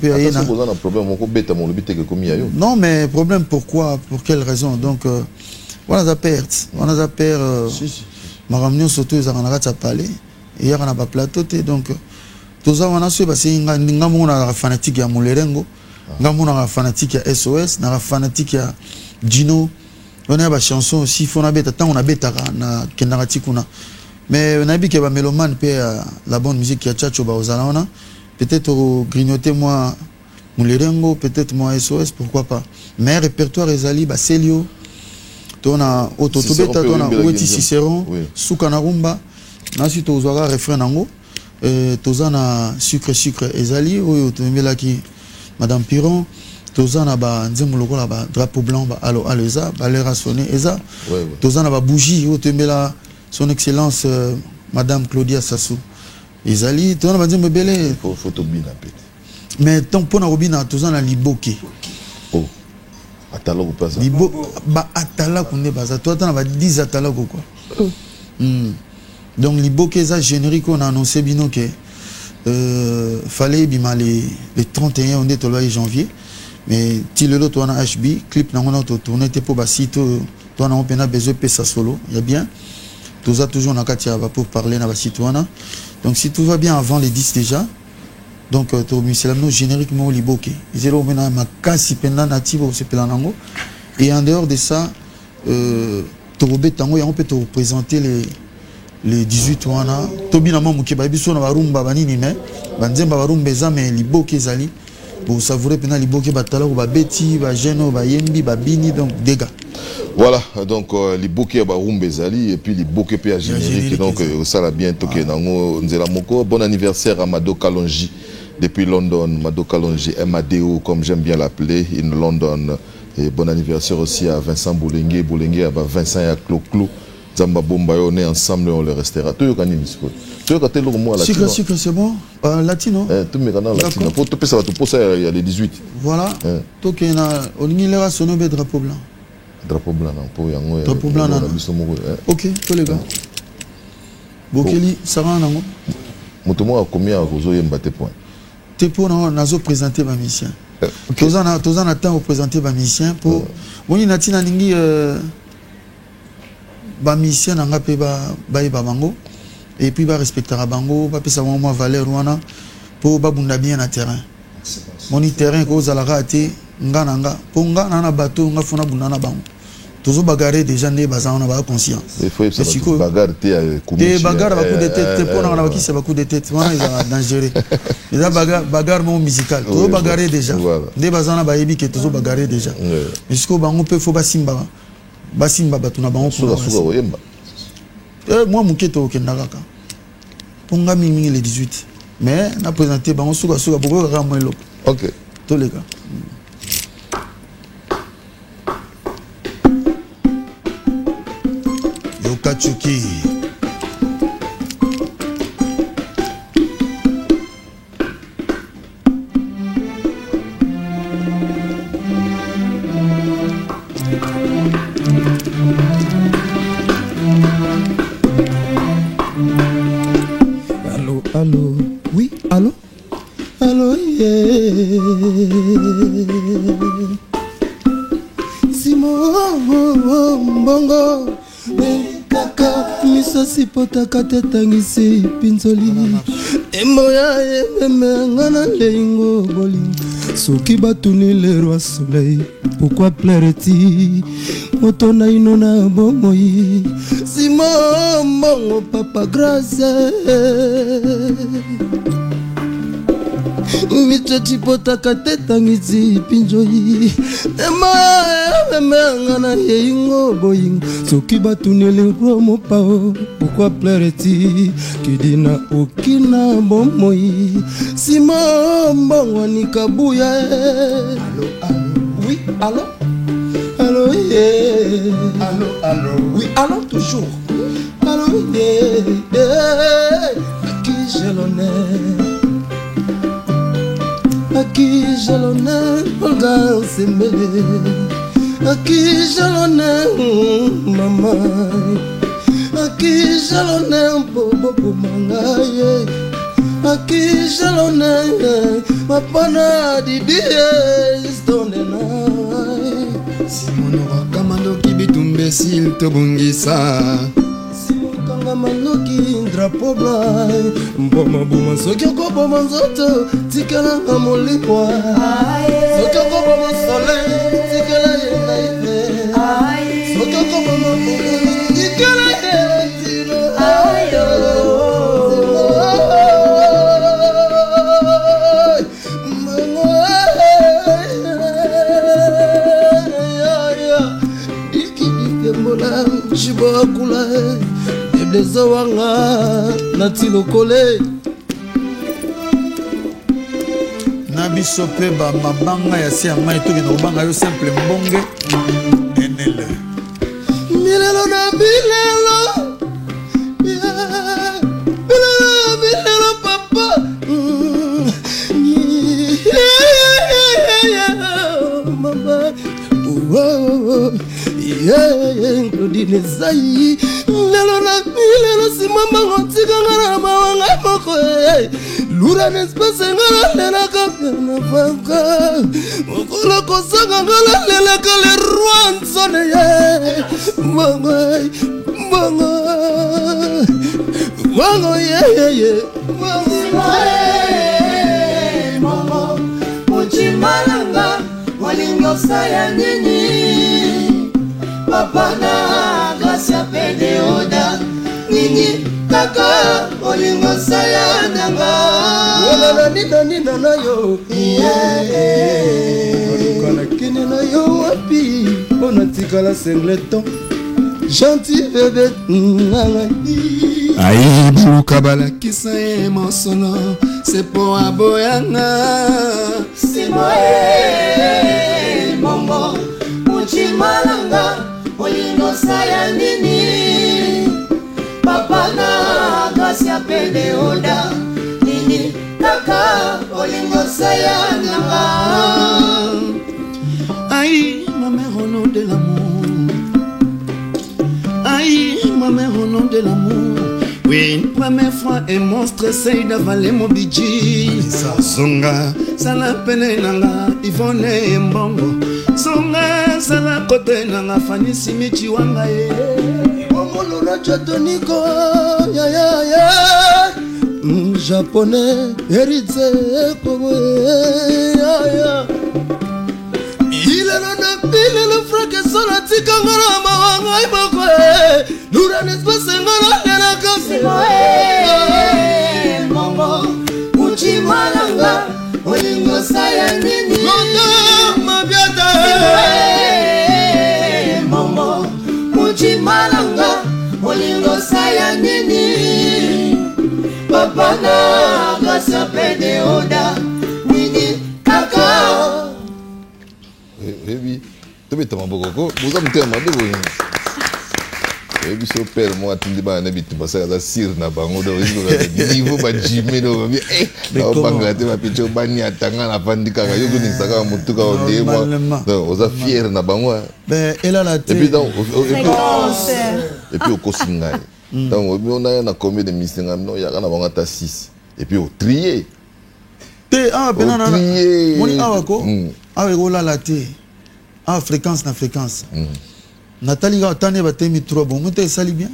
non, mais problème pourquoi? Pour quelle raison? Donc, on a perte. On a perte. Ma réunion surtout, ils ont parlé. Hier, on a pas plateau. Donc, tout ça, on a su parce que on fanatique à Moulerengo, on a fanatique à SOS, on a fanatique à Gino. On a des chansons aussi, il faut on a bêta na Kendaratikuna. Mais on a dit que les mélomanes paient la bonne musique qui a tchatcho baozalana. Peut-être grignoter moi Moulerengo, peut-être moi SOS, pourquoi pas. Mais répertoire Ezali, Baselio, on a Ototobeta, on a Oueti Cicéron, Soukanarumba, ensuite on a refrain nango. Tozana sucre Ezali, ou Madame Piron, Tozana ba nzemuloko la ba drapeau blanc ba allo aleza ba l'air a sonné eza. Tozana ba bougie au tembela son excellence Madame Claudia Sassou. Ezali tozana ba nzembe belé photo bina pete. Mais tant pour na robina tozana liboke. Oh. Atala ko pas ça. Libo ba atala kunde baza toi tana ba 10 atala ko quoi. Donc liboke eza générique on a annoncé bino que fallait bima les 31 on est au janvier. Mais si le lot on a HB clip na on a tourné te pour ba site toi on a besoin de ça solo il y a bien tout ça toujours on a katia pour parler na ba site donc si tout va bien avant les 10 déjà donc to miselano génériquement liboke zéro mena makasi penda nativo se pelanango et en dehors de ça to betango ya on peut te représenter les 18 wana to binama mukiba biso na barumba banini mais banzemba barumba eza mais liboke ezali pour savourer pendant les bouquets batala ou babeti ba geno ba yembi ba bini donc dégâts. Voilà donc les bouquets ba rumbezali et puis les bouquets pa générique donc ça l'a bien toqué nango nzela moko. Bon anniversaire à Mado Kalonji depuis London, Mado Kalonji MADO comme j'aime bien l'appeler in London, et bon anniversaire aussi à Vincent Boulengue à Vincent et à Clo Zamba Bomba on est ensemble on le restera. Tu yoka nini siko? Tu yoka telo mo latino. C'est bon. Latino. Tout mes canaux latino. Pour te ça va te poser il y a les 18. Voilà. Donc il y a on y lera son nom drapeau blanc. Drapeau blanc pour yango. Drapeau blanc non. OK, tous les gars. Bokeli sara nango. Mutumo a combien akozo yemba te point. Te pour nazo présenter ma mission. Tozana temps présenter ma mission pour boni natina ningi ba mission nanga pe ba bango et puis ba respectera bango ba pesa moi valeur wana pour ba bunda bien na terrain moni terrain ko za la raté ngana po ngana na bateau nga fona bunda na bango tozo bagarre déjà né bazana ba conscient il faut ça bagarre te des bagarre ba coup de tête pour na ki c'est ba coup de tête wana ils sont dangereux ils a bagarre mon musical tozo bagarre déjà des bazana ba yebi que tozo bagarre déjà jusqu'au bango peut faut ba simba basimba batuna bango suka oyemba moi muketo okendaka ponga mingi les 18 mais na présenter bango suka beaucoup ka moi loko OK tous les gars yo kachuki Allô, oui, allô, allô, yeah. Simon, bongo, kaka, misasi potaka tetangisi pinzoli. Emoya, ngana lengo boli. Soki batuni le roi soleil, pourquoi pleurer-tu? Motona inona bomoi. Simon, bongo, papa grâce. Michati potaka tetangisi pinjoi. Ngana yengo boying. Soki batuni le roi mopao, pourquoi pleurer-tu? Kidina okina bomoi. Simon, bongo nikabuya. Allô, oui, allô. Allô, yeah. Allô, oui, allô, toujours. Allô, yeah. À qui j'ai l'honneur? À qui j'ai l'honneur? Regarde, c'est mêlé. À qui j'ai l'honneur? Maman. À qui j'ai l'honneur? Bobo mangaye. À qui j'ai l'honneur? Ma pana didi stonena. Simono wakamando kibitumbe sil tobungisa. Simon kanga manoki drapeau blanc. Mboma buma sokyo boma nzoto tikala ngamolipwa. Sokyo boma soleil tikala yenaive. Sokyo boma tikala yenatiro. Jibakula ebdezawanga natilokole na biso mpe bamabanga ya se ya mai tokende kobanga yo simple mbonge enele milelo na bilelo bilelo papa mama Claudine Zai lelo na bilelo simama ngotikanga na mawanga moko lura n'espace ngala lela kapena vanga okolo kosanga ngala lela kale ruanzone ye manga ye mama muchimalanga walingo saya nini papa na gracia pede oda nini kaka olingo saya nanga wala nina na yo kana kini na yo wapi ona tikala singleton gentil bébé nanga ayi buluka balakisa ye mosolo c'est pour aboyanga simoe momo muchimalanga olingo saya nini papa na gracia pede oda nini kaka olingo saya nanga aïe ma mère au nom de l'amour aïe ma mère au nom de l'amour oui une première fois et monstre essaye d'avaler mon bidji songa sala pele nanga Yvonne mbongo songa sala kote nanga Fanny Simichi wanga ye mbongo na chatoniko ya japonais hérité kobo ya ilelo na bilelo frake sola tikanga na mawanga iboko lura n'espace ngala lela kasimoe mongo uchimalanga olingo saya nini mabiata mongo uchimalanga olingo saya nini papa na gracia pede oda nini kaka Baby, tu veux t'en beaucoup. Vous avez été amandé, vous. Baby, so père, moi, tu dis pas, n'habite pas ça, la cire n'a pas ngodo, niveau pas jimé, no. Eh, au Bangladesh, ma picho bani atanga na pandika, yo goni saka mutuka onde moi. Donc, oza fier na bangwa. Ben, elle a la tête. Et puis donc, et puis au Kosingai. Donc, on a na combien de missing am no, ya kana banga ta 6. Et puis au trier. Te ah penana. Moni awako. Ah egola la te. Ah fréquence na fréquence. Nathalie ga tane ba temi 3 bon monte sali bien.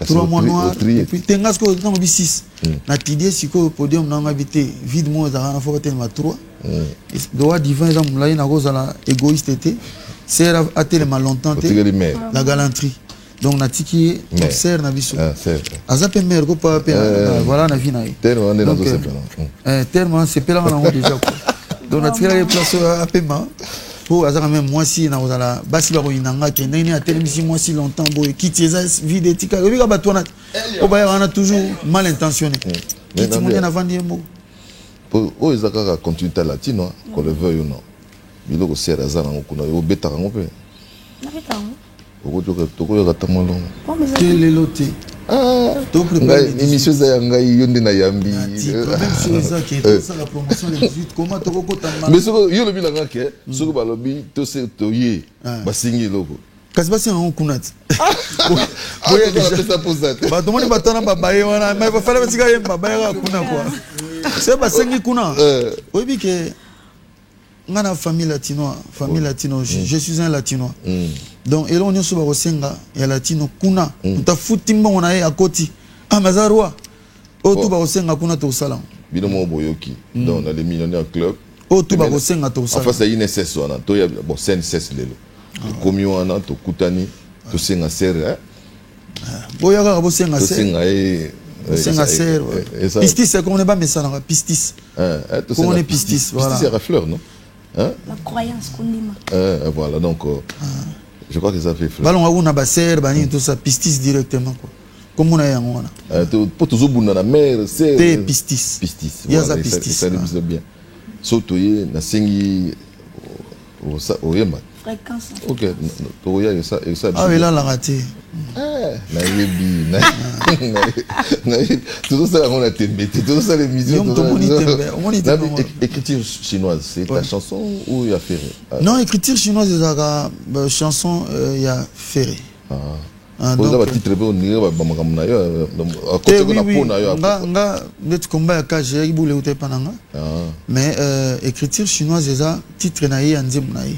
3 mois noirs et puis tengasko na mobi 6. Na tidie siko podium na ngabité vide mo za na foka tellement 3. Doa divin za mulaye na goza la égoïste était. Sert à tellement longtemps la galanterie. Donc natiki sert na biso. Azape mère ko pa voilà na vie na. Tellement c'est pela na déjà quoi. Donc natiki la place à paiement. Pour azaka même moi si na ozala basi ba ko inanga ke ndeni a télémission moi si longtemps boy kiti eza vide tika ko ba tona o ba yana toujours mal intentionné kiti mo na vandi mo pour o ezaka continuité latino ko le veuille ou non biloko sera azana ngokuna yo beta ngope na beta ngo toko yo katamolo quel est l'autre to préparer émission za yanga yonde na yambi même chose ça qui est ça la promotion des 18 comment to ko tamba mais soko yo lobi langa ke soko ba lobi to se to ye ba singi loko kasi basi on kunat boya déjà ça pour ça ba to moni batana ba baye wana mais ba fala basika ye ba baye kuna quoi c'est ba singi kuna obi ke ngana famille latino je suis un latinois donc et là on est sur Rosenga et latino kuna ta futimba on a akoti amazarwa o tu ba Rosenga kuna to sala bino mo boyoki donc dans les millionnaires club o tu ba Rosenga to sala en face il INSS wana to ya bon CNSS lelo komi wana to kutani to senga serre boya ga bo senga serre senga serre pistis c'est qu'on est pas mais ça na pistis comment on est pistis voilà pistis c'est fleur non. Hein? La croyance qu'on dit. Voilà, donc je crois que ça fait fleur. Ballon on a basser, tout ça, pistis directement quoi. Comme on a un pour toujours bon la mer, c'est pistis. Pistis. Il y a ça pistis. Ça bien. Sotoye, na sengi oyema. Fréquence. Ok, toya et ça. Ah oui, là, la raté. Na yebi, tout ça on a témé, tout ça les musiques. Écriture chinoise, c'est ta chanson ou il y a Ferré? Non, écriture chinoise, c'est la chanson, il y a Ferré. Vous avez titre pour nous, mais écriture chinoise, c'est ça, titre naïe en zimnaï.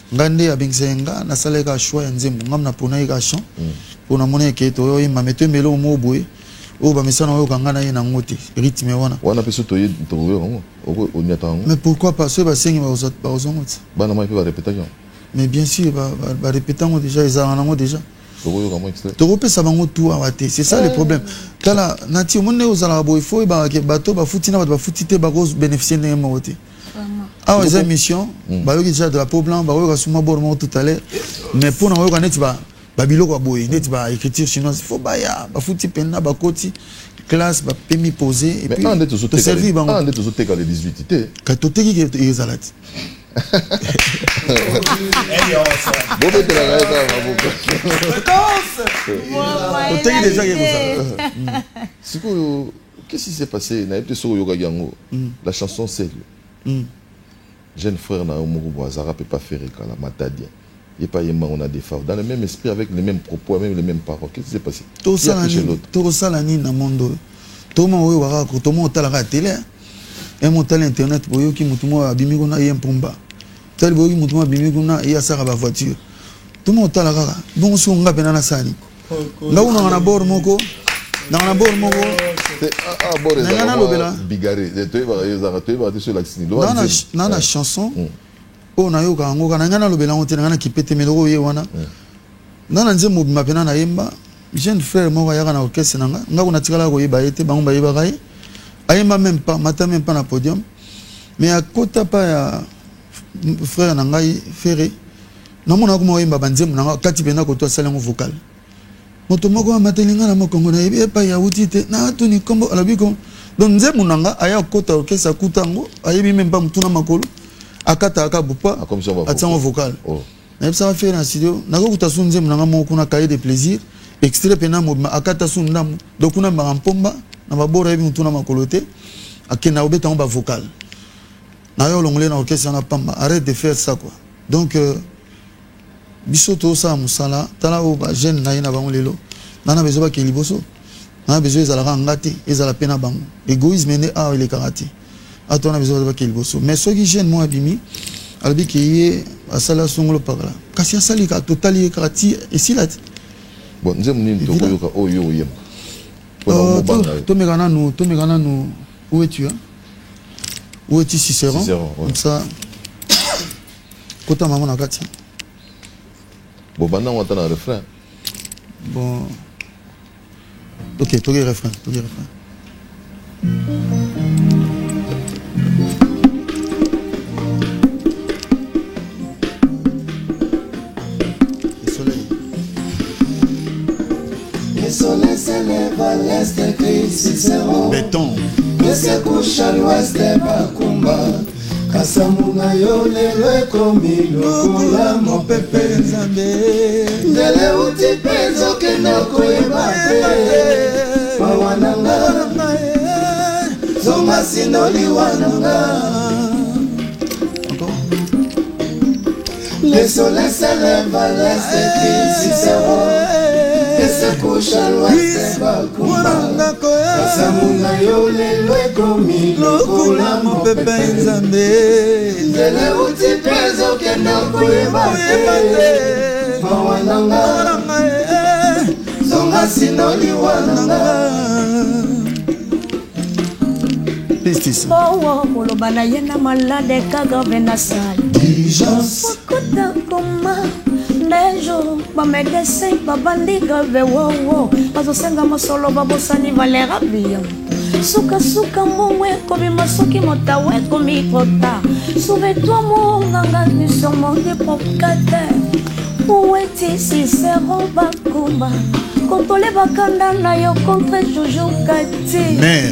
Ngande abingzenga na salega choix ya nzembo ngamna pona ika chant pona mona ke to yo mamete melo mo boy o ba mesana yo kangana ye na ngote rythme wana peso to ye to yo o nyata ngo. Mais pourquoi pas ceux ba sengi ba ozongoti bana mai pe ba répétation. Mais bien sûr ba répétant déjà ils en ont déjà to yo kamo extrait to pe sa bango tout awate c'est ça le problème kala nati mone ozala boy faut ba ke bato ba futina ba futite ba cause bénéficier de moté. Ah ouais, émission, bah oui déjà drapeau blanc, bah oui rasuma bormo tout à l'heure, mais pour nous on est bah babilo quoi boy, net bah écriture chinoise, faut bah ya, bah fouti penna bah koti classe bah permis poser et puis te servir bah on est tous au TK les 18 ité. Quand tu t'es qui est zalat. Bon mais la tu t'es déjà qui est ça. C'est quoi qu'est-ce qui s'est passé na été sur yoga yango la chanson c'est jeune frère na Omogo Boazara peut pas faire la matadien. Et pas on a des faveurs dans le même esprit avec les mêmes propos, même les mêmes paroles. Qu'est-ce qui s'est passé? Tout ça la ni na monde. Tout le monde wara ko tout le monde la télé. Et mon télé internet boyo ki mutumo abimi kona yempumba. Tel boyo ki mutumo abimi kona ya saka ba voiture. Tout le monde la kaka. Bon so nga pena na sani. Nga una na bor moko. Na bor moko. Nana lobela bigaré tu vas sur l'accident nana chanson o na yoka ngo kana ngana lobela on tena ngana kipete meloko ye wana nana nzembo mapena na yemba jeune frère mo ya kana orchestre nanga ngako na tikala ko yeba ete bango ba yeba kai ayemba même pas mata même pas na podium mais à kota pa ya frère nanga Ferré namona ko mo yemba banzembo nanga kati pena ko to salengo vocal moto moko amatelinga na mokongo na yebi epa ya utite na tuni kombo alabiko donc nze munanga aya kota orchestre kutango ayebi même pas mutuna makolo akata akabupa atsango vocal na ça va faire en studio na ko kutasu nze munanga moko na cahier de plaisir extrait pena mo akata sundamu donc kuna mbamba na babora yebi mutuna makolo te akena obeta ba vocal na yo longole na orchestre na pamba arrête de faire ça quoi donc bisoto sa musala tala o ba jeune na ina bango lelo nana bezo ba keliboso na bezo ezala ngati ezala pena bango égoïsme ne a ile karate atona bezo ba keliboso mais ceux qui jeune mo abimi albi ki ye asala songolo pagala kasi asali ka totali karate et silati bon nzem nini to koyoka oyo yem to megana nous où es-tu hein où es-tu Cicéron comme ça kota maman na kati. Bon, maintenant on entend un refrain. Bon. Ok, tout le refrain. Le soleil s'élève à l'est et crie Cicéron. Béton. Que se couche à l'ouest et Bakumba. Kasamuna yo lelo ekomi lokola mopepe ndele uti penzo kenda koyeba te mawananga zonga sinoli wananga. Le soleil s'élève à l'est et crie Cicéron et se couche à l'ouest et Bakumba. Kasamuna yo lelo ekomi lokola mopepe ndele uti penzo kenda koyeba te mawananga zonga sinoli wananga. Koloba na ye na malade kagave na sale okuta koma ndejo bamedese babandi gave wowo bazosenga mosolo babosani valera biya sukasuka mongwe kobima soki motawe komikota souviens-toi mon nganga nu sur mon provocateur où est-il Cicéron Bakumba Contrôler bakanda na yo contre Jojo Kati.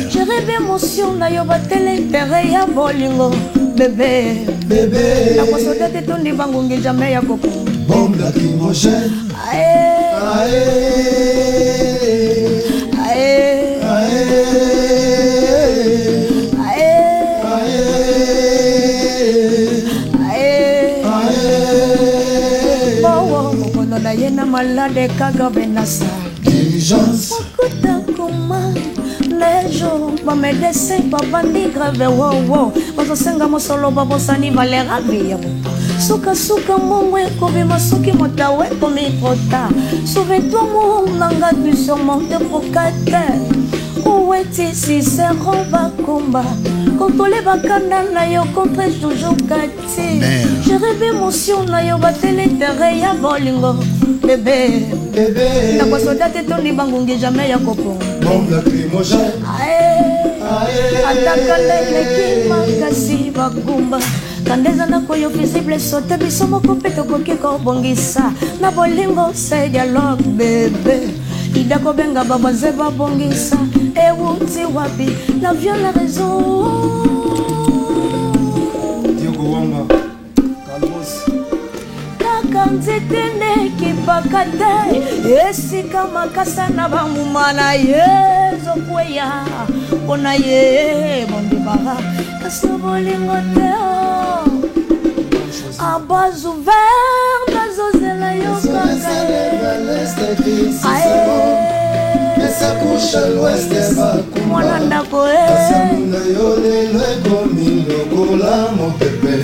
J'ai rêvé émotion na yo batel intérêt ya bolingo. Bébé, bébé. La posoda te tondi bangungi jamais ya coco. Bombe lacrymogène. Aïe, aïe, aïe, aïe, aïe. Oh, mokono na ye na malade kaga benasa. Diligence. Mokuta kuma. Les jours, ma médecin, papa ni grave, wow, wow. Bazosenga mosolo, babosani, valera, biyabo. Suka, suka, moué, kobe, masuki, motawe, komi, prota. Souviens-toi, mon nanga, tu surmontes pour 4 Où est-il si c'est roba, combat? Contrôler bakanda, na yo, contre toujours Kati. J'ai rêvé émotion, na yo, batele, terre, ya bolingo. Bébé, bébé. Na posoda te toni bangungi jamais ya kopo. Bombe lacrymogène. Aïe, ataka leleki makasi bagumba. Kandeza na koyo visible sote biso moko pe tokoki kobongisa. Na bolingo se dialogue bébé. Ida kobenga babaze babongisa. Ewuti wapi la vient la raison. Diogo Wamba. Kanzetene kipakate esika makasa na bamumana yezo kweya ona ye mondibara kasobolingo te abazu ver bazozela yo kaka esa couche à l'ouest mwana ndako kasamuna yo lelo ekomi lokola mopepe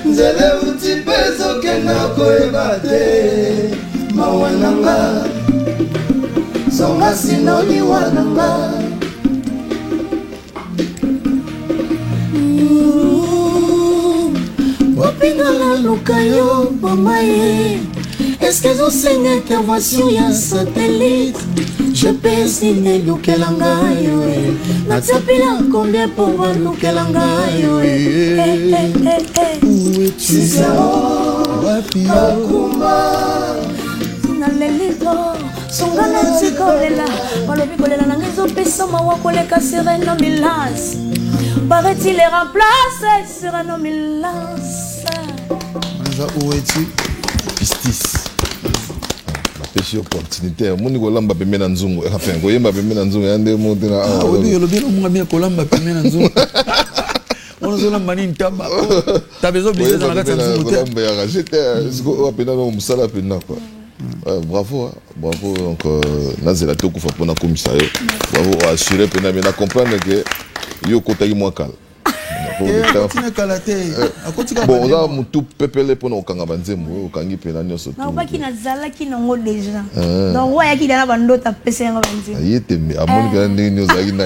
nzele uti peso kena koyeba te mawananga songa sinoni wananga bopingala luka yo mamaye eske zosenga intervention ya satellite je peux signer lukelanga yo natapila combien pour voir lukelanga yo Akuma Nalelito Sungana tikolela Balobi kolela nangezo pesa mawa koleka Sereno Milas Paraît-il les remplace Sereno Milas Où es-tu? Pistis pêche opportunité moni kolamba pembe na nzungu enfin koyemba pembe na nzungu yande monte na ah obi lobelo munga bien kolamba pembe na nzungu on zola mani ntamba ta besoin de dans la nzungu te kolamba ya j'étais siko apena no musala pena quoi bravo bravo donc nazela to kufa pona komisario bravo assurer pena mais na comprendre que yo kotaki moi kala bon on a mutu pepele pona okanga banzembo okangi pena nyoso na obaki na zala kinongo déjà donc ouais ki dala bandota pesenga banzembo ayete mais amoni pena ndinyo zaki na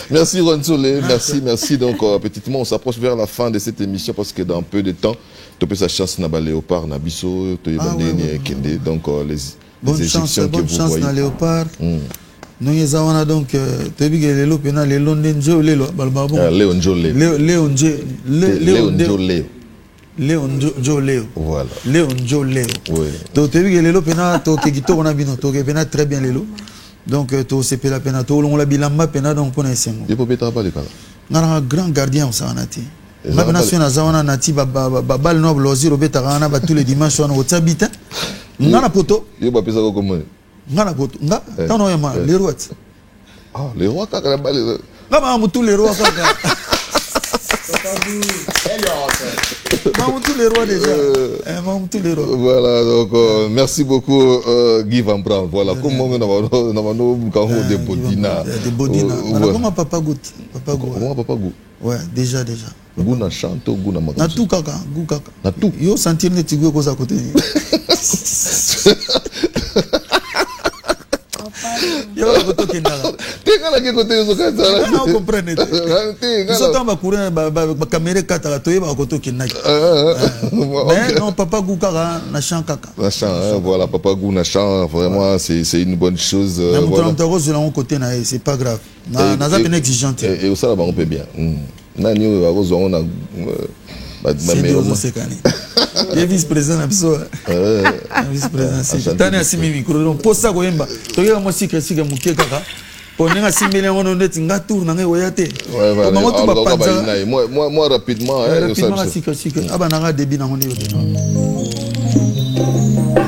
merci Ronsole merci donc petitement on s'approche vers la fin de cette émission parce que dans peu de temps tu peux sa chance na ba léopard na biso to yebandeni kende donc les égyptiens que vous voyez na léopard nous y avons donc tu dis que les lopes na les londonjo lelo balbabo Léonjo Léo voilà Léonjo Léo donc tu dis que les lopes na to kigito on a bino to ke pena très bien lelo donc to c'est la pena to on la bilamba pena donc on a esengo il faut pas parler kala na grand gardien on ça nati ma nation na zawana nati bal noble loisir obeta kana ba tous les dimanches on otabita ngana poto yo ba pesa ko comment ngana poto nga tano yama les rois les rois kaka balé ngama mutu les rois kaka tous les rois déjà tous les rois voilà donc merci beaucoup Guy Van Brand voilà comment on a de Bodina comment papa goûte ouais déjà Guna chanto guna magasin. Na tout kaka, gu kaka. Na tout. Yo sentir ne tigwe ko za côté. Yo ko to kendala. Tenga ke côté yo ka za. Non comprendre. Ils sont ba courir ba caméra kata to yeba ko to kendala. Mais non papa gu kaka na chant kaka. Na chant voilà papa gu na chant vraiment c'est une bonne chose voilà. Mais mon de l'autre côté na c'est pas grave. Na za peine exigeante. Et ça là on peut bien. Nani bakozwa on a C'est deux cette année. Il est vice-président Napso. Vice-président. C'est année à 6 000 micros. Donc pour ça, Goyemba. Tu regardes moi si que Mouké Kaka. On est à 6 millions, on est un tour dans les Oyate. Moi rapidement. Rapidement, si que. Ah ben, on a débit dans mon niveau.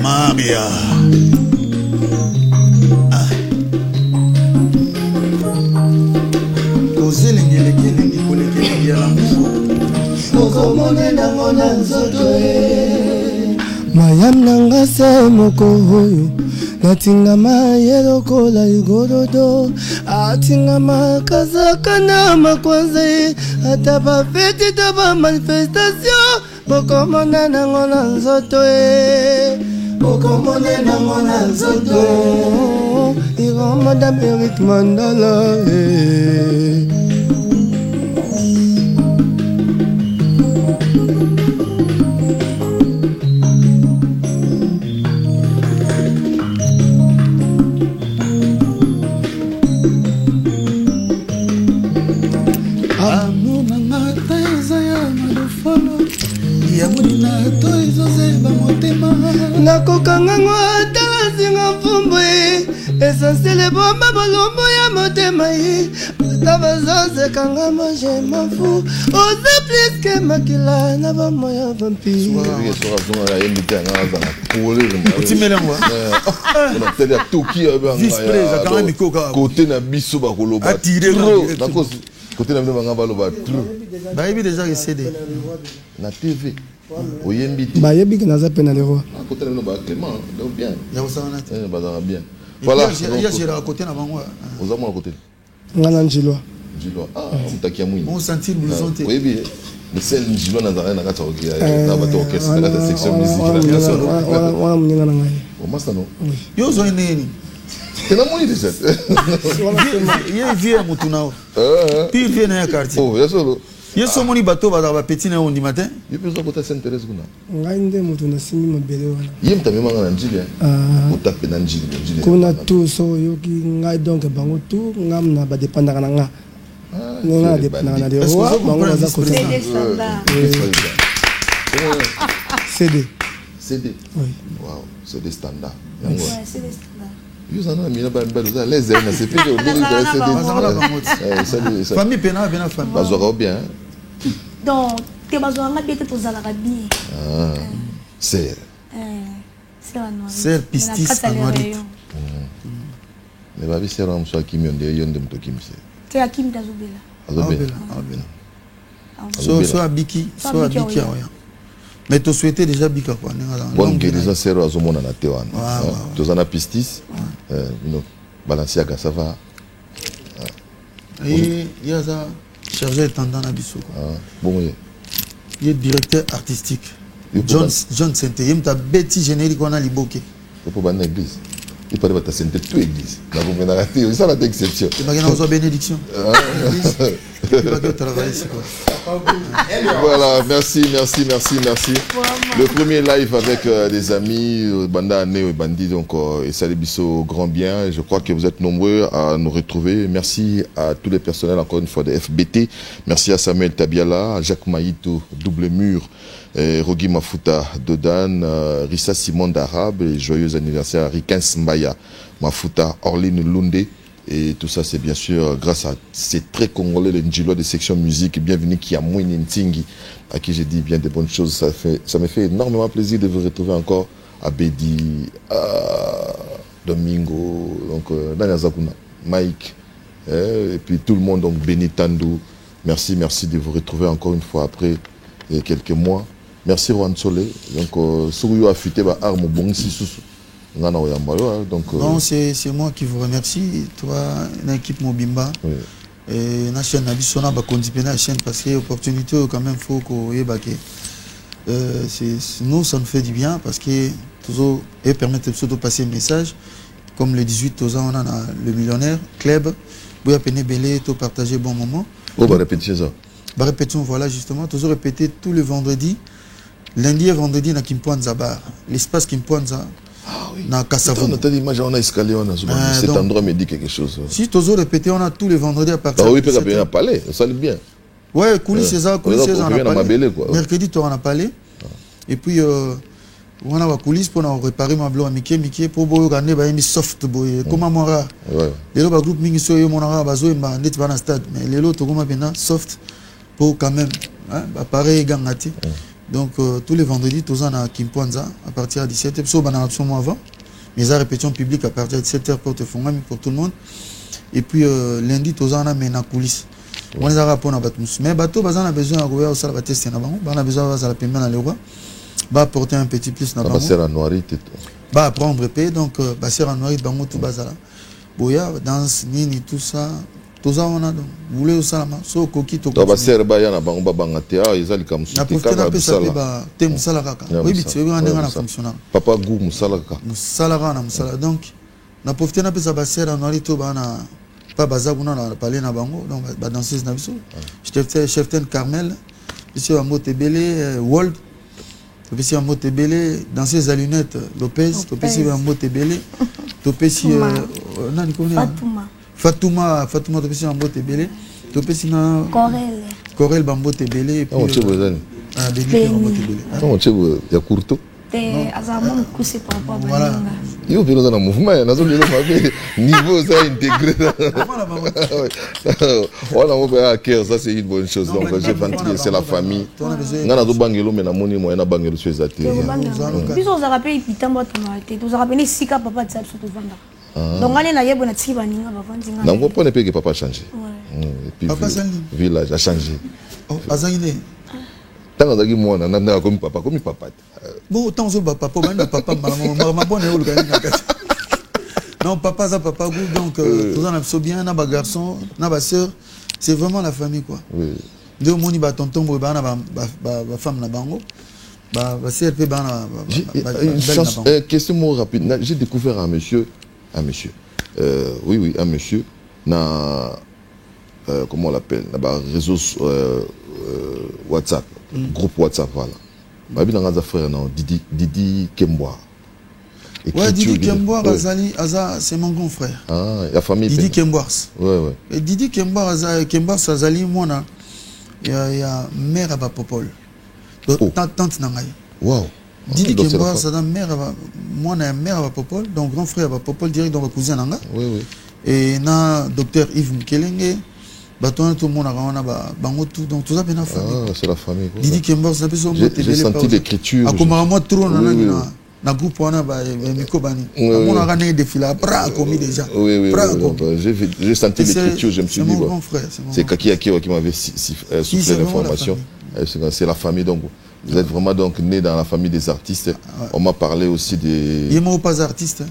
Maria. mayam nanga se moko oyo natingama ye lokola ligorodo atingama kazaka na makwanza ye ata bafeti to bamanifestation bokomona nango na nzoto ye bokomona nango na nzoto iro madame Eric Mandala nakokangango ata zinga mfumbu esansele bomba bolombo ya motema ye ata bazosekanga maje mafu oza pliske makila na bamoya vampire côté na biso bakoloba côté na bino baloba trop bayebi déjà essayé na TV bayebi que naza pe na le roi côté na bino ba Clément donc bien ya osana bazara bien voilà il y a à côté na bango aux amours à côté ngana njilwa mutakia mwini on sentir blouson te oui bien mais c'est njilwa na zara na kata okia na bato orchestre na kata section musique wana muninga na ngai o masta no yo zo nini tena mwini déjà ye vie mutunao puis vie na ya quartier oh yasolo yeso moni bato ba petit na on du matin ye besoin kota Sainte Thérèse kuna ngai nde mutu na simi mabele wana ye mtame manga na njili utape na njili kuna tout so yoki ngai donc bango tout ngam na ba dépendaka na nga nga dépendaka na le roi bango baza côté CD oui wow c'est des standards Vous en avez mis là, les ailes, c'est plus de famille pena bien famille. Bazora bien. Donc, tu vas voir ma bête aux Arabes. C'est. C'est pistis anorit. Mais babi c'est ram soit qui m'ont dit yon dem to kim c'est. Tu as kim d'Azobela. Azobela. So abiki, so abiki oya. Mais tu souhaitais déjà bika quoi. Bonne guérison c'est azomona na tewan. Tu en as pistis. Non, Balanciaga ça va. Et il y a ça chargé intendant na biso quoi. Bon il est directeur artistique. John Sente, il m'a bêti générique on a liboké. Pour ban église. Il paraît que tu as senté toute l'église. Na vous menez raté, ça la exception. Tu vas gagner bénédiction. Voilà, merci. Le premier live avec des amis, Banda Neo et Bandi, donc, et Salibiso, grand bien. Et je crois que vous êtes nombreux à nous retrouver. Merci à tous les personnels, encore une fois, de FBT. Merci à Samuel Tabiala, à Jacques Maïto, Double Mur, Rogi Mafuta, Dodan, Rissa Simon d'Arabe, et joyeux anniversaire à Rikens Mbaya, Mafuta, Orline Lunde. Et tout ça, c'est bien sûr grâce à ces très congolais, les Njilo de section musique. Bienvenue qui a moins Ntingi, à qui j'ai dit bien des bonnes choses. Ça me fait énormément plaisir de vous retrouver encore à Bedi, à Domingo, donc Daniel Zakuna, Mike, et puis tout le monde, donc Benitandou. Merci de vous retrouver encore une fois après quelques mois. Merci Juan Solé. Donc, Souriou affûté par Arme Bongsi Soussou. Donc, non, c'est moi qui vous remercie. Toi, l'équipe Mobimba. Oui. Et la chaîne Nabisona va continuer la chaîne parce qu'il y a opportunité quand même faut qu'on y ait nous ça nous fait du bien parce que toujours et permettre de passer un message comme le 18 aux ans on a le millionnaire club vous appelez belé tout partager bon moment. On va répéter ça. Bah répétons voilà justement toujours répéter tous les vendredis lundi et vendredi na Kimpoanza bar l'espace Kimpoanza. Ah oui. On a l'image, on a escalé, on a cet endroit me dit quelque chose. Si tu as répété, on a tous les vendredis à partir de. Ah oui, peut-être bien à palais, ça allait bien. Ouais, coulisses, c'est ça, coulisses, on a parlé. Mercredi, tu en as parlé. Et puis, on a la coulisse pour réparer ma bloc à Mickey, pour regarder, il y a soft, comme à Mora. Les autres groupes, ils sont mon arabe, ils sont dans stade. Mais les autres, maintenant, soft, pour quand même, pareil, gangati. Donc, tous les vendredis, tous en à Kimpoanza, à partir de 17h, sauf dans l'option avant. Mais la répétition publique à partir de 17h pour te faire, pour tout le monde. Et puis, lundi, tous en a mis la coulisse. On les a rappelés à Batmus. Mais bateau, on a besoin de regarder au salon de tester. On a besoin de la paiement dans le roi. Va apporter un petit plus dans le bassin en noir. Va apprendre paix. Donc, bassin en noir, bango tout bazala. Boya, danse, nini, tout ça. Tout ça, on a donc. Vous voulez au salama. So, coquille, tout ça. Bassin, il y a un bango bangatea. Ils ont les comme ça. Apporter un peu ça. T'es moussalaka. Oui, mais tu veux un déran fonctionnel. Papa Gou moussalaka. Moussalaka, na moussala. Donc, na profiter un peu ça bassin en noir, tout bana. Pas bazar, on a parlé na bango. Donc, danseuse na biso. Cheftaine Carmel. Ici, un mot Tébélé, World. Topesi un mot Tébélé, danseuse à lunettes, Lopez. Topesi un mot Tébélé. Topesi Fatouma, topesi un mot Tébélé. Topesi na Corel Bambo Tébélé. Ah, tu vois ça. Béni Bambo Tébélé. Ah, tu vois, il y a courto. Azamon coussé par rapport à voilà. Il y a un mouvement, il y a un niveau ça intégré. On a un cœur, ça c'est une bonne chose. Donc j'ai ventilé, c'est la famille. On a un bangelo, mais on a un moyen de bangelo sur les athées. Puis on a rappelé Pitamba, on a rappelé Sika Papa de Salso de Vanda. Donc on a eu un petit banin avant de non, on ne peut pas que papa a changé. Et puis le village a changé. Azangine. Tant que moi, on a comme papa. Bon, autant que papa, papa, maman, bonne non, papa, ça, papa, donc, tout en absorbe bien, n'a pas garçon, n'a pas soeur, c'est vraiment la famille, quoi. Oui. Deux moni, tonton, femme, n'a bango, CRP, une question rapide. J'ai découvert un monsieur, oui, un monsieur, comment on l'appelle, réseau WhatsApp. Groupe WhatsApp, voilà. Il y a un frère, Didi Kemboa. Ouais, Didi Kemboa, c'est mon grand frère. Ah, la famille. Didi Kemboa. Ouais. Et Didi Kemboa, Azali, moi, il y a mère à Bapopol. Tante Nangaï. Wow. Didi Kemboa, c'est la mère à moi, il y a mère à Bapopol, donc grand frère à Bapopol, direct dans ma cousine Nanga. Oui. Et na docteur Yves Mkelenge. Tout le monde a bango tout, donc tout ça c'est la famille. Ah, c'est la famille. Didi Kemboa, c'est j'ai senti l'écriture. A comme moi trop na groupe on a Miko Bani. On a gagné des filles après commis déjà. Oui. J'ai senti l'écriture, je me suis dit. C'est mon grand frère. C'est Kaki Akio qui m'avait soufflé l'information. C'est la famille donc. Vous êtes vraiment donc né dans la famille des artistes. On m'a parlé aussi des. Il n'est pas artiste.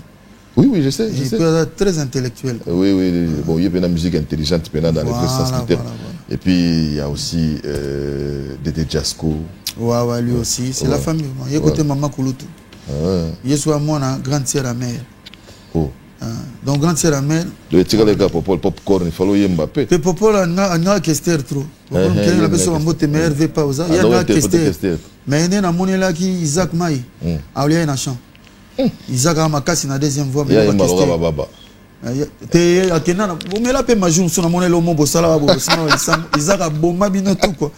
Oui, je sais. Il est très intellectuel. Oui. Bon, il y a une musique intelligente maintenant dans les presse sanitaires. Et puis, il y a aussi Dédé Jasko. Ouais, lui aussi. C'est la famille. Il y a côté Maman Kouloutou. Il y a soit moi, grande sœur à mère. Oh. Donc, grande sœur à mère. Le tigre les gars, popcorn, il faut Mbappé. Le popcorn, on a un question trop. Il y a une personne qui m'a dit pas aux il y a un question. Mais il y a un monnaie là qui Isaac Maï. Il y a un champ. Isaac a ma casse na deuxième voix. Il y a un baba. Te akena vous me la paix majou sur la monnaie le mot sala sinon Isaac a bomba bino tout quoi.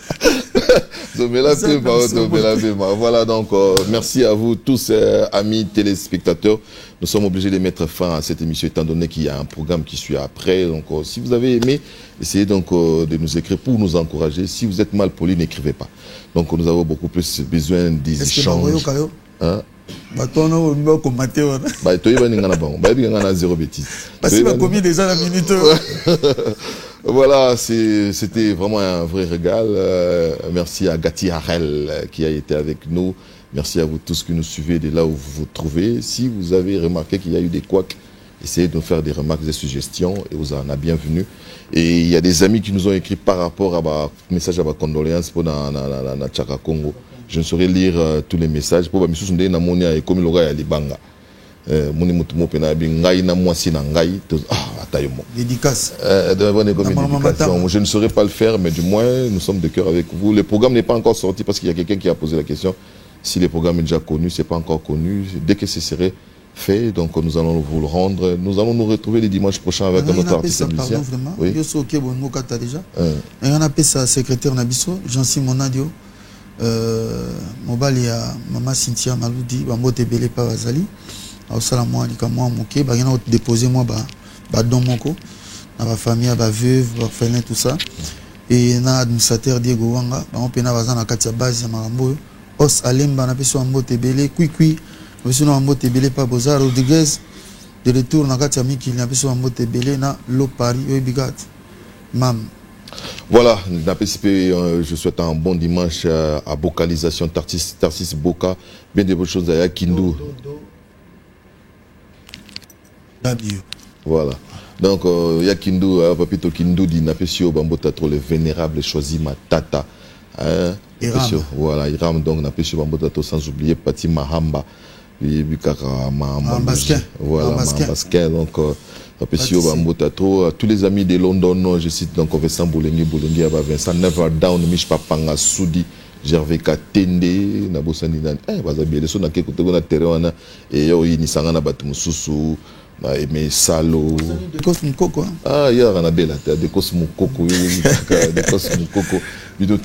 Voilà donc merci à vous tous amis téléspectateurs. Nous sommes obligés de mettre fin à cette émission étant donné qu'il y a un programme qui suit après. Donc si vous avez aimé, essayez donc de nous écrire pour nous encourager. Si vous êtes mal poli, n'écrivez pas. Donc nous avons beaucoup plus besoin des échanges. Zéro bêtise. Voilà, c'était vraiment un vrai régal. Merci à Gati Harel qui a été avec nous. Merci à vous tous qui nous suivez de là où vous vous trouvez. Si vous avez remarqué qu'il y a eu des couacs, essayez de nous faire des remarques, des suggestions et vous en êtes bienvenus. Et il y a des amis qui nous ont écrit par rapport à ma message à ma condoléance pour la Tchaka Congo. Je ne saurais lire tous les messages. Pour me souvenir de Namonia et comme il aura les banga. Dédicace. Je ne saurais pas le faire, mais du moins, nous sommes de cœur avec vous. Le programme n'est pas encore sorti parce qu'il y a quelqu'un qui a posé la question. Si le programme est déjà connu, ce n'est pas encore connu. Dès que ce serait, fait, donc nous allons vous le rendre. Nous allons nous retrouver les dimanches prochains avec notre artiste musicien. Oui. Et on appelle ça secrétaire Nabiso, Jean-Simon Nadio. Mobali ya Maman Cynthia Maloudi, Bambote Belé pa Bazali. Ausala moi lika moi moké, ba yana déposer moi ba don moko na ba famille ba veuve, ba orphelin tout ça. Et na administrateur Diego Wanga, ba on pena bazana katia base ya marambo. Os Alemba na peso Bambote Belé, Kwikwi, peso na Bambote Belé pa Boza Rodriguez. De retour na katia Miki na peso Bambote Belé na Lo Paris, Bigat. Mam. Voilà, je souhaite un bon dimanche à Vocalisation Tarsis Boca, bien de bonnes choses à Yakindu. Voilà, donc Yakindu, Papito Kindu dit Napesio Bambota trop le vénérable choisi ma tata. Voilà, Iram donc Napesio Bambota sans oublier Pati Mahamba. Voilà, Basquin, donc tous les amis de London, je cite donc Vincent Boulengi, Vincent Never Down, Mich Papanga Soudi, Gervais Katende, Nabosani, Bazabi, les sons qui écoutent na terrain et yo Nisanga na Batumususu, mais Salo. De Cosmo Coco. Ah, il y a un bel de Cosmo Coco, de Cosmo Coco.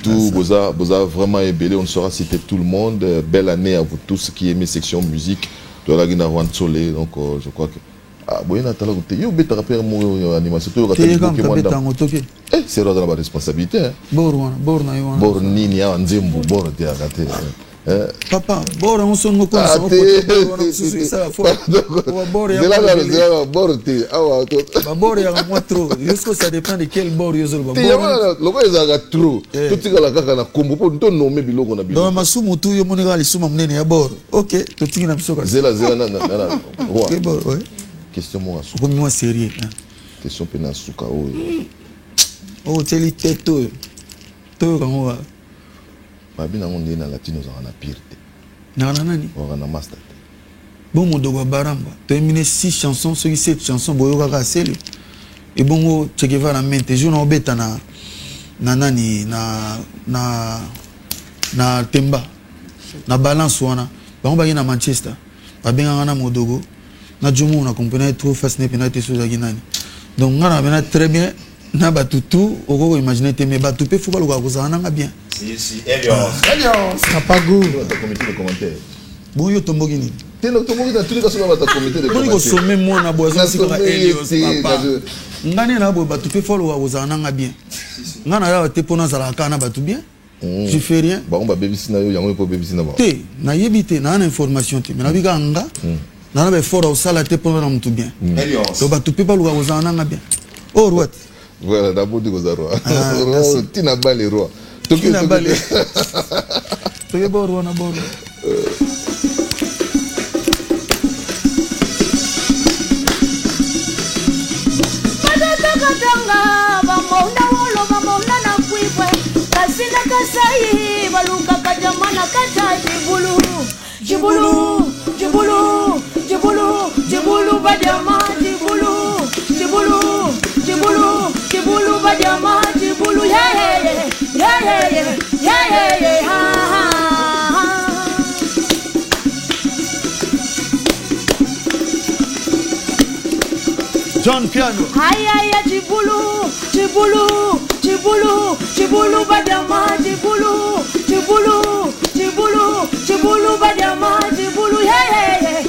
Tout, Boza vraiment ébélé, on saura citer tout le monde. Belle année à vous tous qui aimez section musique de la Guinée Soleil. Donc je crois que ah bon il a talent que yo beta rappeur mon animation tout c'est là la responsabilité. Bornini ya nzembu bor te akate. Papa, bora on sonne comme ça, on peut ça la fois. Bora te awa to. Bora ya moi trop. Jusqu'à ça dépend de quel bord yo zo bora. Le bora za trop. Tout tika la kaka na kombo po nto nommer biloko na biloko. Dans masumu tu yo monera li suma mnene ya bor. OK, to tika na bisoka. Zela na. OK bor, ouais. Question moi suka. Comme moi sérieux. Question pena suka o. Oh, teli teto. To kango. Babina on na latino za na pirte. Na nani? On na master. Bon mon dogo baramba. Terminé 6 chansons, sur 7 chansons boyo kaka seli. Et bongo Che Guevara mente je na obeta na nani na Temba. Na balance wana. Ba on ba na Manchester. Ba benga na modogo. Na jomo na compagnie trop face ne penalty sur za ginani. Donc ngana bena très bien na batutu oko imaginer te me batupe faut pas le kozana nga bien. Si, Elios, ça pas goût. Comité de commentaires. Bon, yo tombo gini. T'es le tombo dans tous les cas sur la comité de commentaires. Bon, sommet moi na boisson si ka Elios papa. Ngane na bo batu pe follow wa ozana nga bien. Ngana ya te pona zala kana batu bien. Je fais rien. Ba on ba baby sina yo yango po baby sina ba. Te na yebite na information te. Na biga nga. Na ba fora osala te pona na mtu bien. Elios. To batu pe follow wa ozana nga bien. Oh what? Voilà, d'abord de Gozaro. Tina bale roi. Toki na bale. Toki boro na boro. Katanga bamonda wolo bamonda na kwibwe. Kasina kasai baluka kajamana kaja jibulu. Jibulu, jibulu, jibulu, jibulu bajama jibulu. Jibulu, jibulu, jibulu bajama jibulu. Yeah. John Piano. Ay, jibulu, jibulu, jibulu, jibulu badama, jibulu, jibulu, jibulu, jibulu badama, jibulu. Yeah.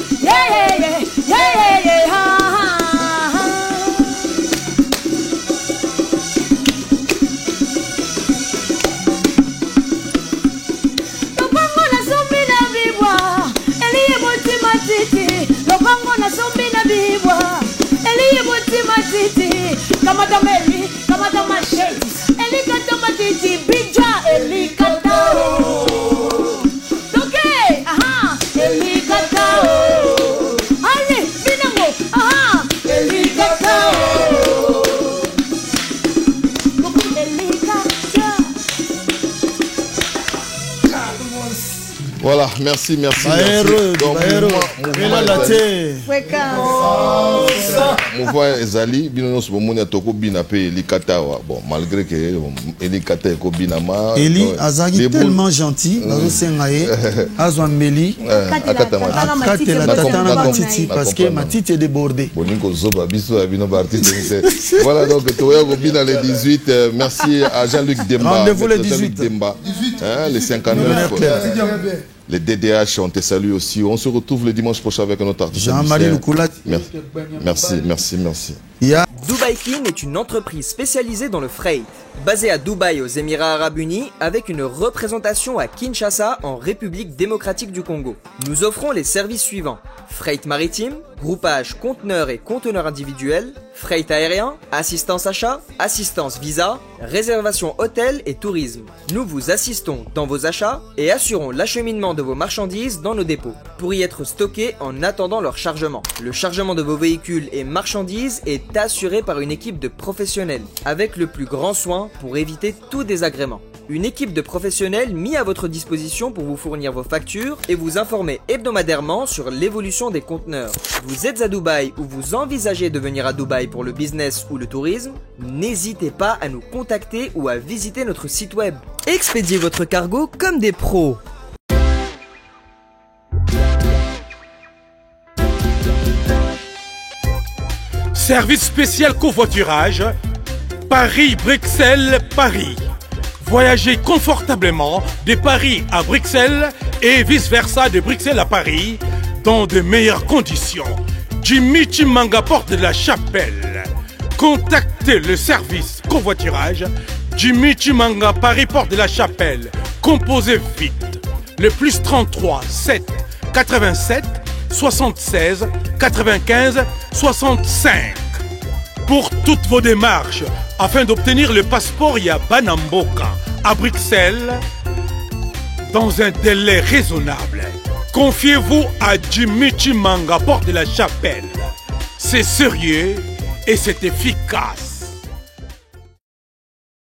Kamata Mary, kamata machete, elikata matiti, bija, elikata. Okay, elikata. Allez, binango, elikata. Elikata. Voilà, merci. Baero, mouvement ezali bino nyonso bomoni atoko bina pe elikata wa bon malgré que elikata eko bina ma Eli azaki tellement gentil nazo senga ye azwa mbeli akatela tata na matiti parce que matiti est débordée boningo zoba biso bino ba artiste voilà donc toya ko bina le 18 merci à Jean-Luc Demba rendez-vous le 18 Demba les 59 les DDH, on te salue aussi. On se retrouve le dimanche prochain avec un autre artiste. Jean-Marie Loukoula. Merci. Dubai King est une entreprise spécialisée dans le freight, basée à Dubaï aux Émirats Arabes Unis avec une représentation à Kinshasa en République démocratique du Congo. Nous offrons les services suivants: freight maritime, groupage conteneurs et conteneurs individuels, freight aérien, assistance achat, assistance visa, réservation hôtel et tourisme. Nous vous assistons dans vos achats et assurons l'acheminement de vos marchandises dans nos dépôts pour y être stockées en attendant leur chargement. Le chargement de vos véhicules et marchandises est assuré par une équipe de professionnels avec le plus grand soin pour éviter tout désagrément. Une équipe de professionnels mis à votre disposition pour vous fournir vos factures et vous informer hebdomadairement sur l'évolution des conteneurs. Vous êtes à Dubaï ou vous envisagez de venir à Dubaï pour le business ou le tourisme? N'hésitez pas à nous contacter ou à visiter notre site web. Expédiez votre cargo comme des pros. Service spécial covoiturage, Paris-Bruxelles-Paris. Voyagez confortablement de Paris à Bruxelles et vice-versa de Bruxelles à Paris dans de meilleures conditions. Jimmy Chimanga, porte de la Chapelle. Contactez le service covoiturage Jimmy Chimanga, Paris, porte de la Chapelle. Composez vite. Le plus 33 7 87 76 95 65. Pour toutes vos démarches, afin d'obtenir le passeport Yabanamboka à Bruxelles, dans un délai raisonnable, confiez-vous à Jimmy Chimanga, porte de la Chapelle. C'est sérieux et c'est efficace.